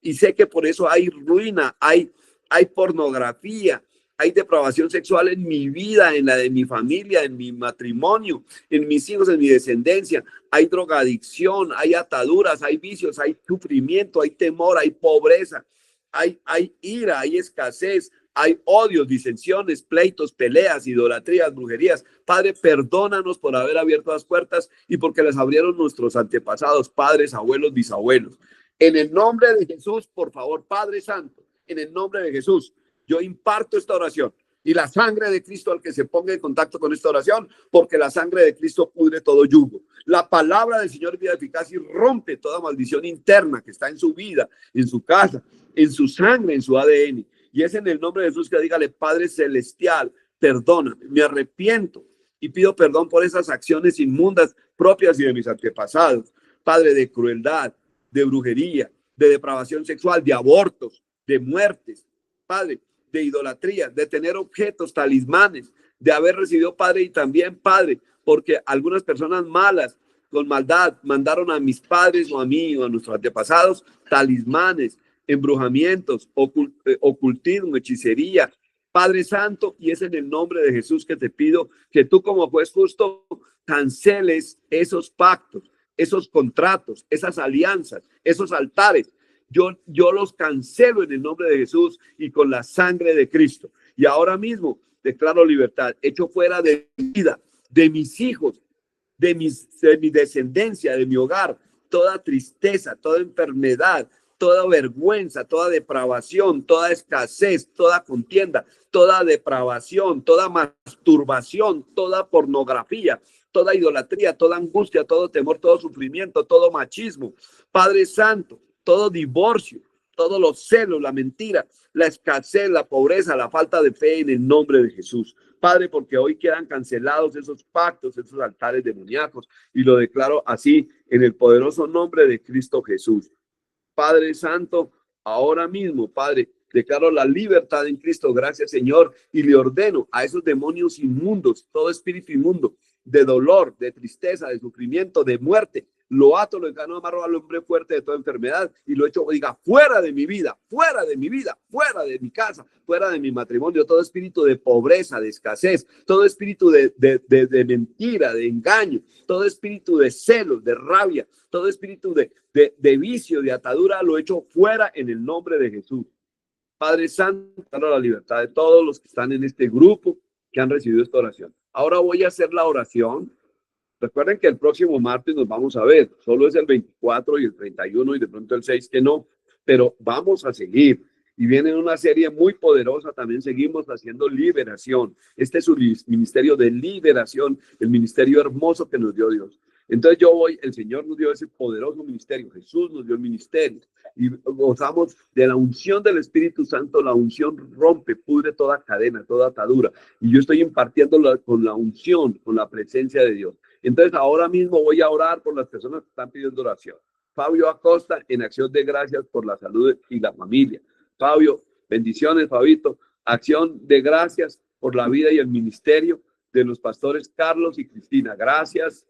y sé que por eso hay ruina, hay pornografía, hay depravación sexual en mi vida, en la de mi familia, en mi matrimonio, en mis hijos, en mi descendencia. Hay drogadicción, hay ataduras, hay vicios, hay sufrimiento, hay temor, hay pobreza, hay ira, hay escasez, hay odios, disensiones, pleitos, peleas, idolatrías, brujerías. Padre, perdónanos por haber abierto las puertas y porque las abrieron nuestros antepasados, padres, abuelos, bisabuelos. En el nombre de Jesús, por favor, Padre Santo, en el nombre de Jesús, yo imparto esta oración y la sangre de Cristo al que se ponga en contacto con esta oración, porque la sangre de Cristo pudre todo yugo. La palabra del Señor es vida eficaz y rompe toda maldición interna que está en su vida, en su casa, en su sangre, en su ADN. Y es en el nombre de Jesús que dígale: Padre celestial, perdóname, me arrepiento y pido perdón por esas acciones inmundas propias y de mis antepasados. Padre, de crueldad, de brujería, de depravación sexual, de abortos, de muertes, Padre, de idolatría, de tener objetos, talismanes, de haber recibido, Padre, y también, Padre, porque algunas personas malas, con maldad, mandaron a mis padres o a mí o a nuestros antepasados talismanes, embrujamientos, ocultismo, hechicería. Padre Santo, y es en el nombre de Jesús que te pido que tú, como juez justo, canceles esos pactos, esos contratos, esas alianzas, esos altares. Yo los cancelo en el nombre de Jesús y con la sangre de Cristo. Y ahora mismo declaro libertad, hecho fuera de mi vida, de mis hijos, de mi descendencia, de mi hogar, toda tristeza, toda enfermedad, toda vergüenza, toda depravación, toda escasez, toda contienda, toda depravación, toda masturbación, toda pornografía, toda idolatría, toda angustia, todo temor, todo sufrimiento, todo machismo. Padre Santo, todo divorcio, todos los celos, la mentira, la escasez, la pobreza, la falta de fe, en el nombre de Jesús. Padre, porque hoy quedan cancelados esos pactos, esos altares demoníacos, y lo declaro así en el poderoso nombre de Cristo Jesús. Padre Santo, ahora mismo, Padre, declaro la libertad en Cristo. Gracias, Señor, y le ordeno a esos demonios inmundos, todo espíritu inmundo, de dolor, de tristeza, de sufrimiento, de muerte, lo ato, lo encano, amarro al hombre fuerte de toda enfermedad y lo echo, diga: fuera de mi vida, fuera de mi vida, fuera de mi casa, fuera de mi matrimonio, todo espíritu de pobreza, de escasez, todo espíritu de mentira, de engaño, todo espíritu de celos, de rabia, todo espíritu de vicio, de atadura, lo echo fuera en el nombre de Jesús. Padre Santo, a la libertad de todos los que están en este grupo que han recibido esta oración. Ahora voy a hacer la oración Recuerden que el próximo martes nos vamos a ver, solo es el 24 y el 31 y de pronto el 6 que no, pero vamos a seguir. Y viene una serie muy poderosa, también seguimos haciendo liberación. Este es su ministerio de liberación, el ministerio hermoso que nos dio Dios. Entonces el Señor nos dio ese poderoso ministerio, Jesús nos dio el ministerio y gozamos de la unción del Espíritu Santo. La unción rompe, pudre toda cadena, toda atadura. Y yo estoy impartiendo con la unción, con la presencia de Dios. Entonces ahora mismo voy a orar por las personas que están pidiendo oración. Fabio Acosta, en acción de gracias por la salud y la familia. Fabio, bendiciones, Fabito. Acción de gracias por la vida y el ministerio de los pastores Carlos y Cristina. Gracias,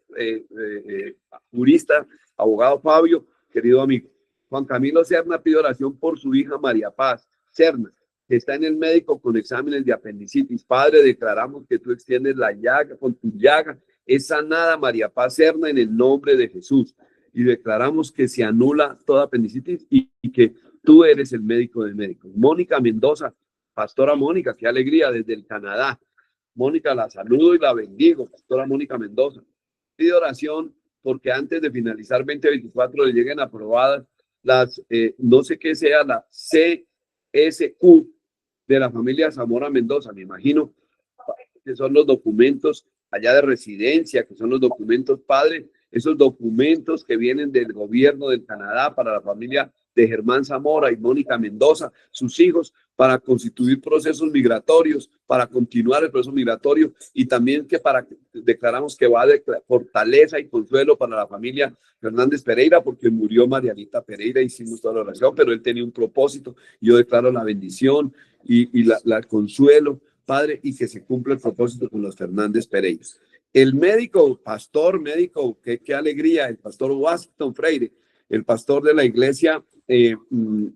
jurista, abogado Fabio, querido amigo. Juan Camilo Serna pide oración por su hija María Paz Serna, que está en el médico con exámenes de apendicitis. Padre, declaramos que tú extiendes la llaga, con tu llaga es sanada María Paz Serna en el nombre de Jesús. Y declaramos que se anula toda apendicitis y que tú eres el médico de médicos. Mónica Mendoza, pastora Mónica, qué alegría desde el Canadá. Mónica, la saludo y la bendigo, pastora Mónica Mendoza. Pide oración porque antes de finalizar 2024 le lleguen aprobadas las, no sé qué sea, la CSQ de la familia Zamora Mendoza, me imagino que son los documentos allá de residencia, que son los documentos, padre, esos documentos que vienen del gobierno del Canadá para la familia de Germán Zamora y Mónica Mendoza, sus hijos, para constituir procesos migratorios, para continuar el proceso migratorio y también que declaramos que va a fortaleza y consuelo para la familia Fernández Pereira, porque murió Marianita Pereira, hicimos toda la oración, pero él tenía un propósito. Yo declaro la bendición y la consuelo, Padre, y que se cumpla el propósito con los Fernández Pereira. El médico, pastor médico, qué alegría, el pastor Washington Freire, el pastor de la iglesia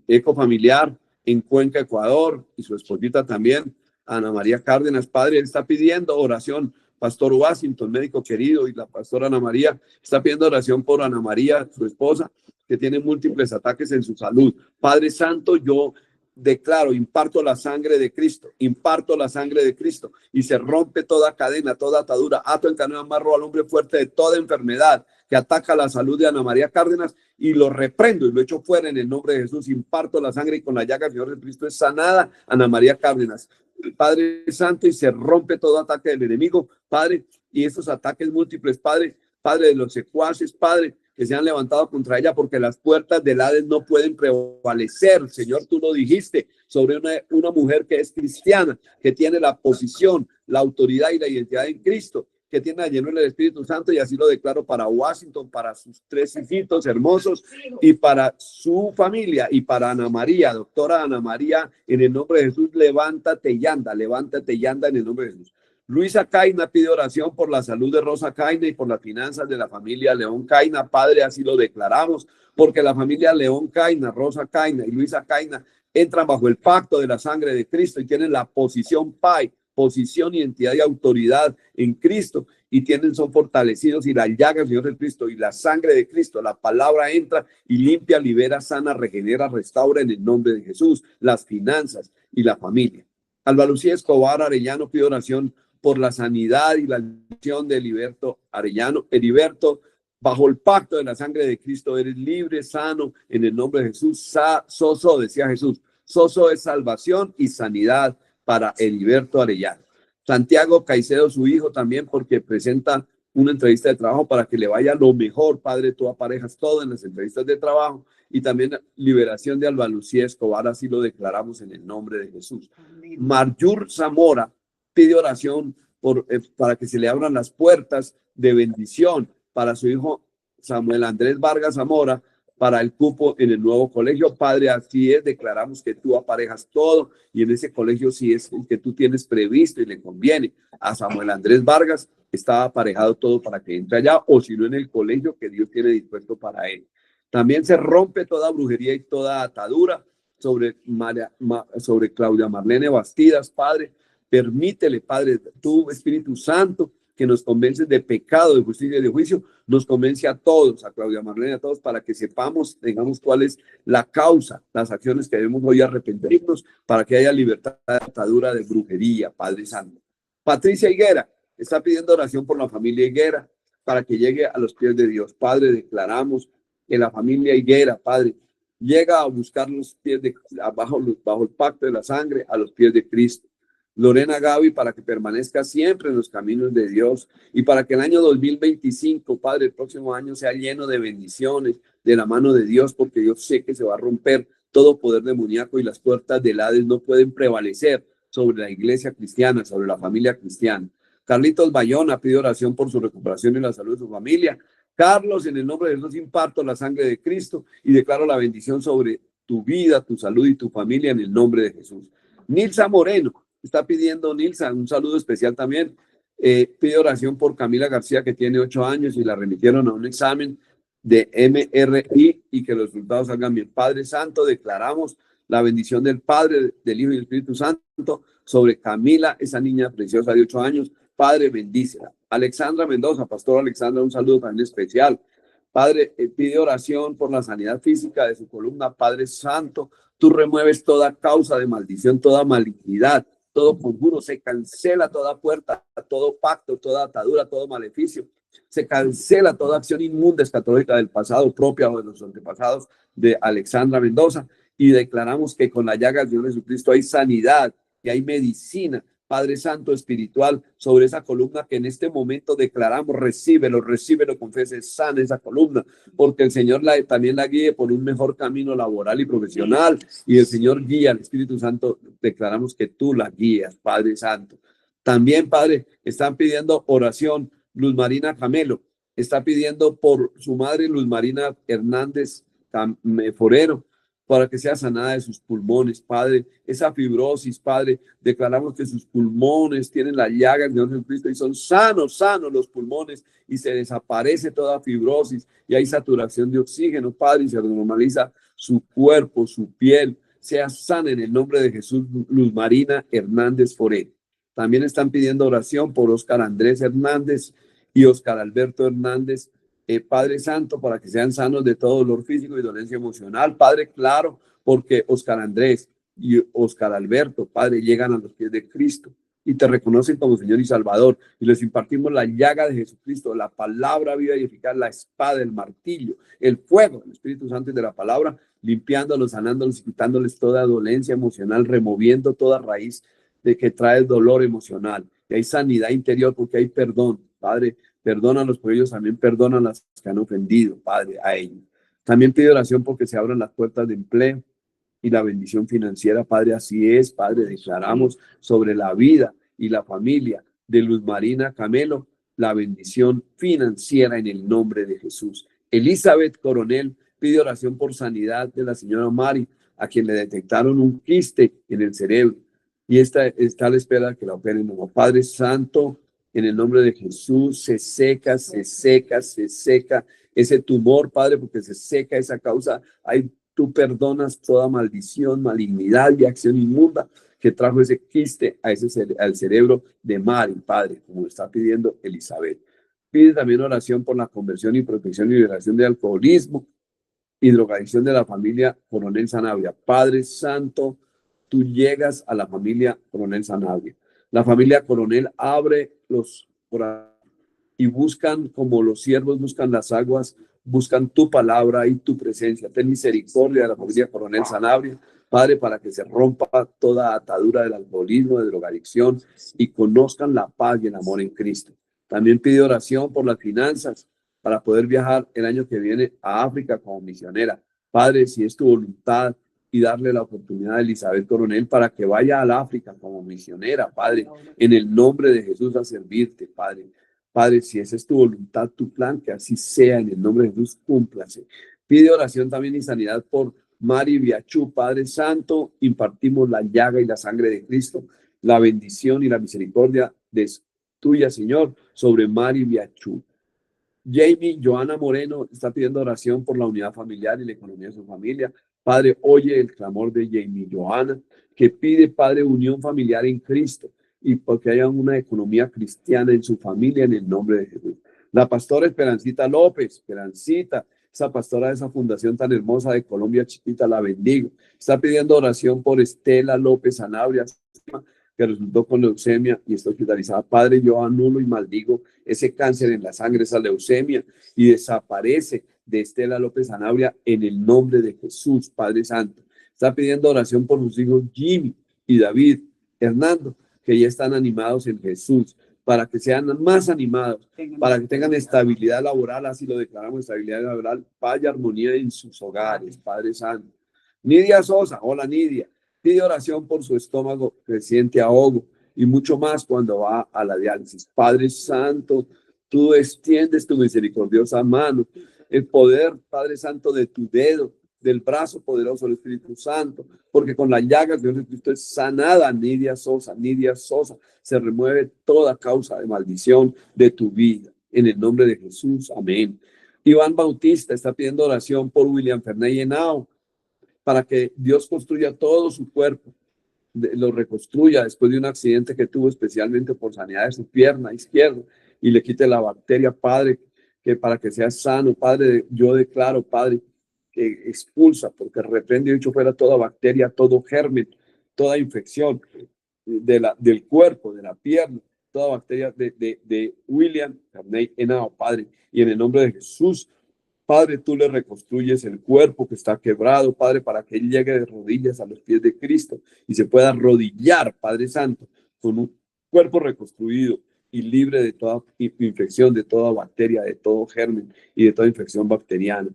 ecofamiliar en Cuenca, Ecuador, y su esposita también, Ana María Cárdenas, padre, él está pidiendo oración. Pastor Washington, médico querido, y la pastora Ana María está pidiendo oración por Ana María, su esposa, que tiene múltiples ataques en su salud. Padre Santo, yo declaro, imparto la sangre de Cristo, imparto la sangre de Cristo y se rompe toda cadena, toda atadura, ato, encadeno, amarro al hombre fuerte de toda enfermedad que ataca la salud de Ana María Cárdenas y lo reprendo y lo echo fuera en el nombre de Jesús. Imparto la sangre y con la llaga del Señor Jesucristo es sanada Ana María Cárdenas. Padre Santo, y se rompe todo ataque del enemigo, Padre, y esos ataques múltiples, Padre de los secuaces, Padre, que se han levantado contra ella, porque las puertas del Hades no pueden prevalecer. Señor, tú lo dijiste sobre una mujer que es cristiana, que tiene la posición, la autoridad y la identidad en Cristo, que tiene la llenura del Espíritu Santo, y así lo declaro para Washington, para sus 3 hijitos hermosos y para su familia y para Ana María, doctora Ana María, en el nombre de Jesús, levántate y anda en el nombre de Jesús. Luisa Caina pide oración por la salud de Rosa Caina y por las finanzas de la familia León Caina. Padre, así lo declaramos, porque la familia León Caina, Rosa Caina y Luisa Caina entran bajo el pacto de la sangre de Cristo y tienen la posición PAI, posición, identidad y autoridad en Cristo, y son fortalecidos, y la llaga del Señor de Cristo y la sangre de Cristo, la palabra entra y limpia, libera, sana, regenera, restaura en el nombre de Jesús, las finanzas y la familia. Alba Lucía Escobar Arellano pide oración por la sanidad y la liberación de Heriberto Arellano. Heriberto, bajo el pacto de la sangre de Cristo, eres libre, sano, en el nombre de Jesús. Soso, decía Jesús, Soso es salvación y sanidad para Heriberto Arellano. Santiago Caicedo, su hijo, también, porque presenta una entrevista de trabajo para que le vaya lo mejor. Padre, tú aparejas todo en las entrevistas de trabajo, y también liberación de Alba Lucía Escobar, así lo declaramos en el nombre de Jesús. Marjur Zamora pide oración para que se le abran las puertas de bendición para su hijo Samuel Andrés Vargas Zamora, para el cupo en el nuevo colegio. Padre, así es, declaramos que tú aparejas todo, y en ese colegio sí es el que tú tienes previsto y le conviene a Samuel Andrés Vargas, está aparejado todo para que entre allá, o si no, en el colegio que Dios tiene dispuesto para él. También se rompe toda brujería y toda atadura sobre Claudia Marlene Bastidas. Padre, permítele, Padre, tu Espíritu Santo, que nos convence de pecado, de justicia y de juicio, nos convence a todos, a Claudia Marlene, a todos, para que sepamos, tengamos cuál es la causa, las acciones que debemos hoy arrepentirnos, para que haya libertad de atadura de brujería, Padre Santo. Patricia Higuera está pidiendo oración por la familia Higuera, para que llegue a los pies de Dios. Padre, declaramos que la familia Higuera, Padre, llega a buscar los pies de, bajo el pacto de la sangre, a los pies de Cristo. Lorena Gaby, para que permanezca siempre en los caminos de Dios y para que el año 2025, Padre, el próximo año sea lleno de bendiciones de la mano de Dios, porque yo sé que se va a romper todo poder demoníaco y las puertas del Hades no pueden prevalecer sobre la iglesia cristiana, sobre la familia cristiana. Carlitos Bayona pide oración por su recuperación y la salud de su familia. Carlos, en el nombre de Dios, imparto la sangre de Cristo y declaro la bendición sobre tu vida, tu salud y tu familia en el nombre de Jesús. Nilsa Moreno está pidiendo, Nilsa, un saludo especial también. Pide oración por Camila García, que tiene 8 años y la remitieron a un examen de MRI y que los resultados salgan bien. Padre Santo, declaramos la bendición del Padre, del Hijo y del Espíritu Santo sobre Camila, esa niña preciosa de 8 años. Padre, bendícela. Alexandra Mendoza, Pastor Alexandra, un saludo también especial. Padre, pide oración por la sanidad física de su columna. Padre Santo, tú remueves toda causa de maldición, toda malignidad, todo conjuro, se cancela toda puerta, todo pacto, toda atadura, todo maleficio. Se cancela toda acción inmunda escatológica del pasado, propia o de los antepasados de Alexandra Mendoza, y declaramos que con la llaga del Señor Jesucristo hay sanidad y hay medicina, Padre Santo espiritual, sobre esa columna que en este momento declaramos, recíbelo, confese, sana esa columna, porque el Señor también la guíe por un mejor camino laboral y profesional, y el Señor guía al Espíritu Santo, declaramos que tú la guías, Padre Santo. También, Padre, están pidiendo oración. Luz Marina Camelo está pidiendo por su madre, Luz Marina Hernández Forero, para que sea sanada de sus pulmones, Padre. Esa fibrosis, Padre, declaramos que sus pulmones tienen la llaga del Señor Jesucristo y son sanos los pulmones y se desaparece toda fibrosis y hay saturación de oxígeno, Padre, y se normaliza su cuerpo, su piel. Sea sana en el nombre de Jesús, Luz Marina Hernández Forero. También están pidiendo oración por Óscar Andrés Hernández y Óscar Alberto Hernández, Padre Santo, para que sean sanos de todo dolor físico y dolencia emocional. Padre, claro, porque Óscar Andrés y Óscar Alberto, Padre, llegan a los pies de Cristo y te reconocen como Señor y Salvador. Y les impartimos la llaga de Jesucristo, la palabra viva y eficaz, la espada, el martillo, el fuego, el Espíritu Santo de la palabra, limpiándolos, sanándolos y quitándoles toda dolencia emocional, removiendo toda raíz de que trae el dolor emocional. Y hay sanidad interior porque hay perdón, Padre. Perdónalos, por ellos también perdonan las que han ofendido, Padre, a ellos. También pido oración porque se abran las puertas de empleo y la bendición financiera, Padre. Así es, Padre. Declaramos sobre la vida y la familia de Luz Marina Camelo la bendición financiera en el nombre de Jesús. Elizabeth Coronel pide oración por sanidad de la señora Mari, a quien le detectaron un quiste en el cerebro y está a la espera de que la operen. Como Padre Santo, en el nombre de Jesús, se seca ese tumor, Padre, porque se seca esa causa. Ahí tú perdonas toda maldición, malignidad y acción inmunda que trajo ese quiste al cerebro de Mari, Padre, como está pidiendo Elizabeth. Pide también oración por la conversión y protección y liberación de alcoholismo y drogadicción de la familia Coronel Sanabria. Padre Santo, tú llegas a la familia Coronel Sanabria. La familia Coronel abre los corazones y buscan, como los siervos buscan las aguas, buscan tu palabra y tu presencia. Ten misericordia de la familia Coronel Sanabria, Padre, para que se rompa toda atadura del alcoholismo, de drogadicción y conozcan la paz y el amor en Cristo. También pide oración por las finanzas para poder viajar el año que viene a África como misionera. Padre, si es tu voluntad, y darle la oportunidad a Elizabeth Coronel para que vaya al África como misionera, Padre, en el nombre de Jesús a servirte, Padre. Padre, si esa es tu voluntad, tu plan, que así sea, en el nombre de Jesús, cúmplase. Pide oración también y sanidad por Mari Biachú, Padre Santo, impartimos la llaga y la sangre de Cristo, la bendición y la misericordia de tuya, Señor, sobre Mari Biachú. Jamie Joana Moreno está pidiendo oración por la unidad familiar y la economía de su familia. Padre, oye el clamor de Jamie Joana, que pide, Padre, unión familiar en Cristo y porque haya una economía cristiana en su familia en el nombre de Jesús. La pastora Esperancita López, Esperancita, esa pastora de esa fundación tan hermosa de Colombia Chiquita, la bendigo. Está pidiendo oración por Estela López Sanabria, que resultó con leucemia y está hospitalizada. Padre, yo anulo y maldigo ese cáncer en la sangre, esa leucemia, y desaparece de Estela López Sanabria en el nombre de Jesús, Padre Santo. Está pidiendo oración por sus hijos Jimmy y David, Hernando, que ya están animados en Jesús, para que sean más animados, para que tengan estabilidad laboral, así lo declaramos, estabilidad laboral, paz y armonía en sus hogares, Padre Santo. Nidia Sosa, hola Nidia, pide oración por su estómago creciente ahogo y mucho más cuando va a la diálisis. Padre Santo, tú extiendes tu misericordiosa mano, el poder, Padre Santo, de tu dedo, del brazo poderoso del Espíritu Santo, porque con las llagas de Jesucristo es sanada Nidia Sosa, se remueve toda causa de maldición de tu vida, en el nombre de Jesús, amén. Iván Bautista está pidiendo oración por William Fernández Henao, para que Dios construya todo su cuerpo, lo reconstruya después de un accidente que tuvo, especialmente por sanidad de su pierna izquierda, y le quite la bacteria, Padre, que para que sea sano, Padre, yo declaro, Padre, que expulsa, porque reprende y hecho fuera toda bacteria, todo germen, toda infección del cuerpo, de la pierna, toda bacteria de William Carney Henao, Padre, y en el nombre de Jesús, Padre, tú le reconstruyes el cuerpo que está quebrado, Padre, para que él llegue de rodillas a los pies de Cristo y se pueda arrodillar, Padre Santo, con un cuerpo reconstruido y libre de toda infección, de toda bacteria, de todo germen y de toda infección bacteriana.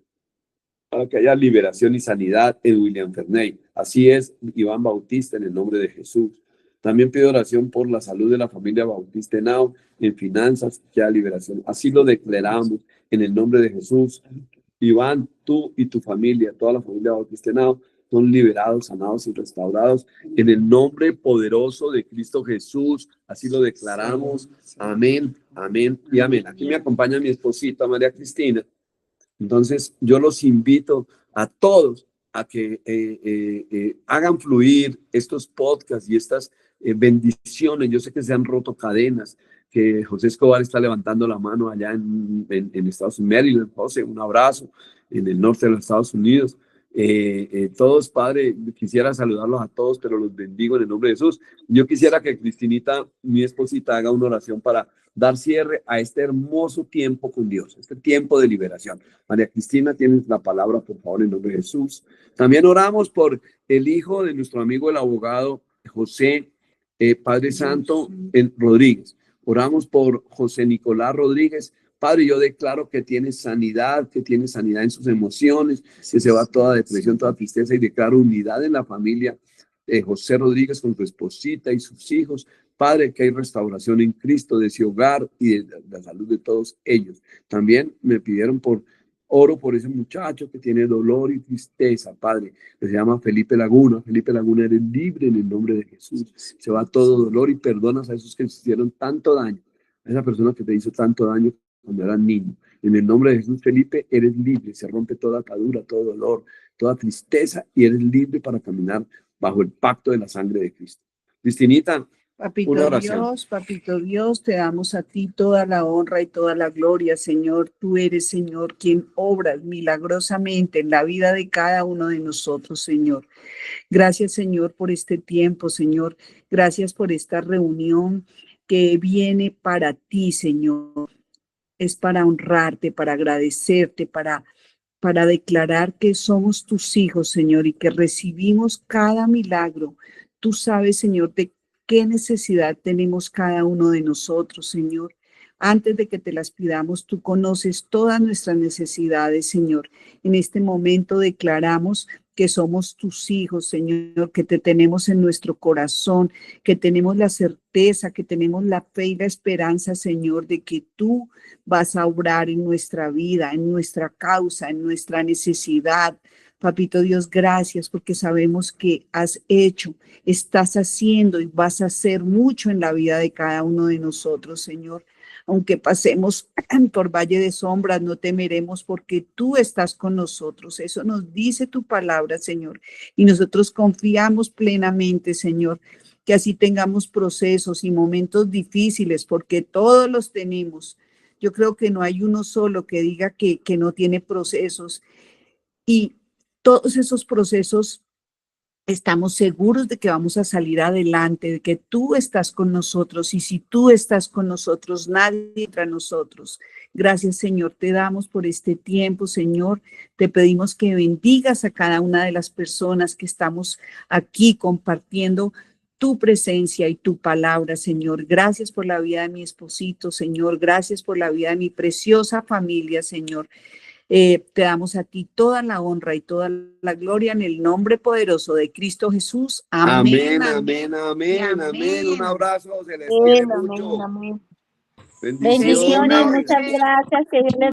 Para que haya liberación y sanidad en William Ferney. Así es, Iván Bautista, en el nombre de Jesús. También pido oración por la salud de la familia Bautista Henao, en finanzas, que haya liberación. Así lo declaramos en el nombre de Jesús. Iván, tú y tu familia, toda la familia Bautista Henao, son liberados, sanados y restaurados en el nombre poderoso de Cristo Jesús. Así lo declaramos. Amén, amén y amén. Aquí me acompaña mi esposita María Cristina. Entonces, yo los invito a todos a que hagan fluir estos podcasts y estas bendiciones. Yo sé que se han roto cadenas, que José Escobar está levantando la mano allá en Estados Unidos, Maryland. José, un abrazo en el norte de los Estados Unidos. Todos, Padre, quisiera saludarlos a todos, pero los bendigo en el nombre de Jesús. Yo quisiera que Cristinita, mi esposita, haga una oración para dar cierre a este hermoso tiempo con Dios, este tiempo de liberación. María Cristina, tienes la palabra, por favor, en nombre de Jesús. También oramos por el hijo de nuestro amigo, el abogado José, Padre Santo, Rodríguez. Oramos por José Nicolás Rodríguez. Padre, yo declaro que tiene sanidad en sus emociones, que se va toda depresión, toda tristeza, y declaro unidad en la familia de José Rodríguez con su esposita y sus hijos. Padre, que hay restauración en Cristo de ese hogar y de la salud de todos ellos. También me pidieron oro por ese muchacho que tiene dolor y tristeza, Padre, que se llama Felipe Laguna. Felipe Laguna, eres libre en el nombre de Jesús. Se va todo dolor y perdonas a esos que te hicieron tanto daño, a esa persona que te hizo tanto daño cuando eras niño. En el nombre de Jesús, Felipe, eres libre. Se rompe toda atadura, todo dolor, toda tristeza, y eres libre para caminar bajo el pacto de la sangre de Cristo. Cristinita, Papito Dios, te damos a ti toda la honra y toda la gloria, Señor. Tú eres, Señor, quien obras milagrosamente en la vida de cada uno de nosotros, Señor. Gracias, Señor, por este tiempo, Señor. Gracias por esta reunión que viene para ti, Señor. Es para honrarte, para agradecerte, para declarar que somos tus hijos, Señor, y que recibimos cada milagro. Tú sabes, Señor, de qué necesidad tenemos cada uno de nosotros, Señor. Antes de que te las pidamos, tú conoces todas nuestras necesidades, Señor. En este momento declaramos que somos tus hijos, Señor, que te tenemos en nuestro corazón, que tenemos la certeza, que tenemos la fe y la esperanza, Señor, de que tú vas a obrar en nuestra vida, en nuestra causa, en nuestra necesidad. Papito Dios, gracias porque sabemos que has hecho, estás haciendo y vas a hacer mucho en la vida de cada uno de nosotros, Señor. Aunque pasemos por valle de sombras, no temeremos porque tú estás con nosotros. Eso nos dice tu palabra, Señor. Y nosotros confiamos plenamente, Señor, que así tengamos procesos y momentos difíciles, porque todos los tenemos. Yo creo que no hay uno solo que diga que no tiene procesos. Y todos esos procesos estamos seguros de que vamos a salir adelante, de que tú estás con nosotros y si tú estás con nosotros, nadie entra a nosotros. Gracias, Señor, te damos por este tiempo, Señor. Te pedimos que bendigas a cada una de las personas que estamos aquí compartiendo tu presencia y tu palabra, Señor. Gracias por la vida de mi esposito, Señor. Gracias por la vida de mi preciosa familia, Señor. Te damos a ti toda la honra y toda la gloria en el nombre poderoso de Cristo Jesús. Amén, amén, amén, amén, amén. Un abrazo, se les quiere Amén, mucho. amén. Bendiciones. Bendiciones, muchas gracias. Que Dios les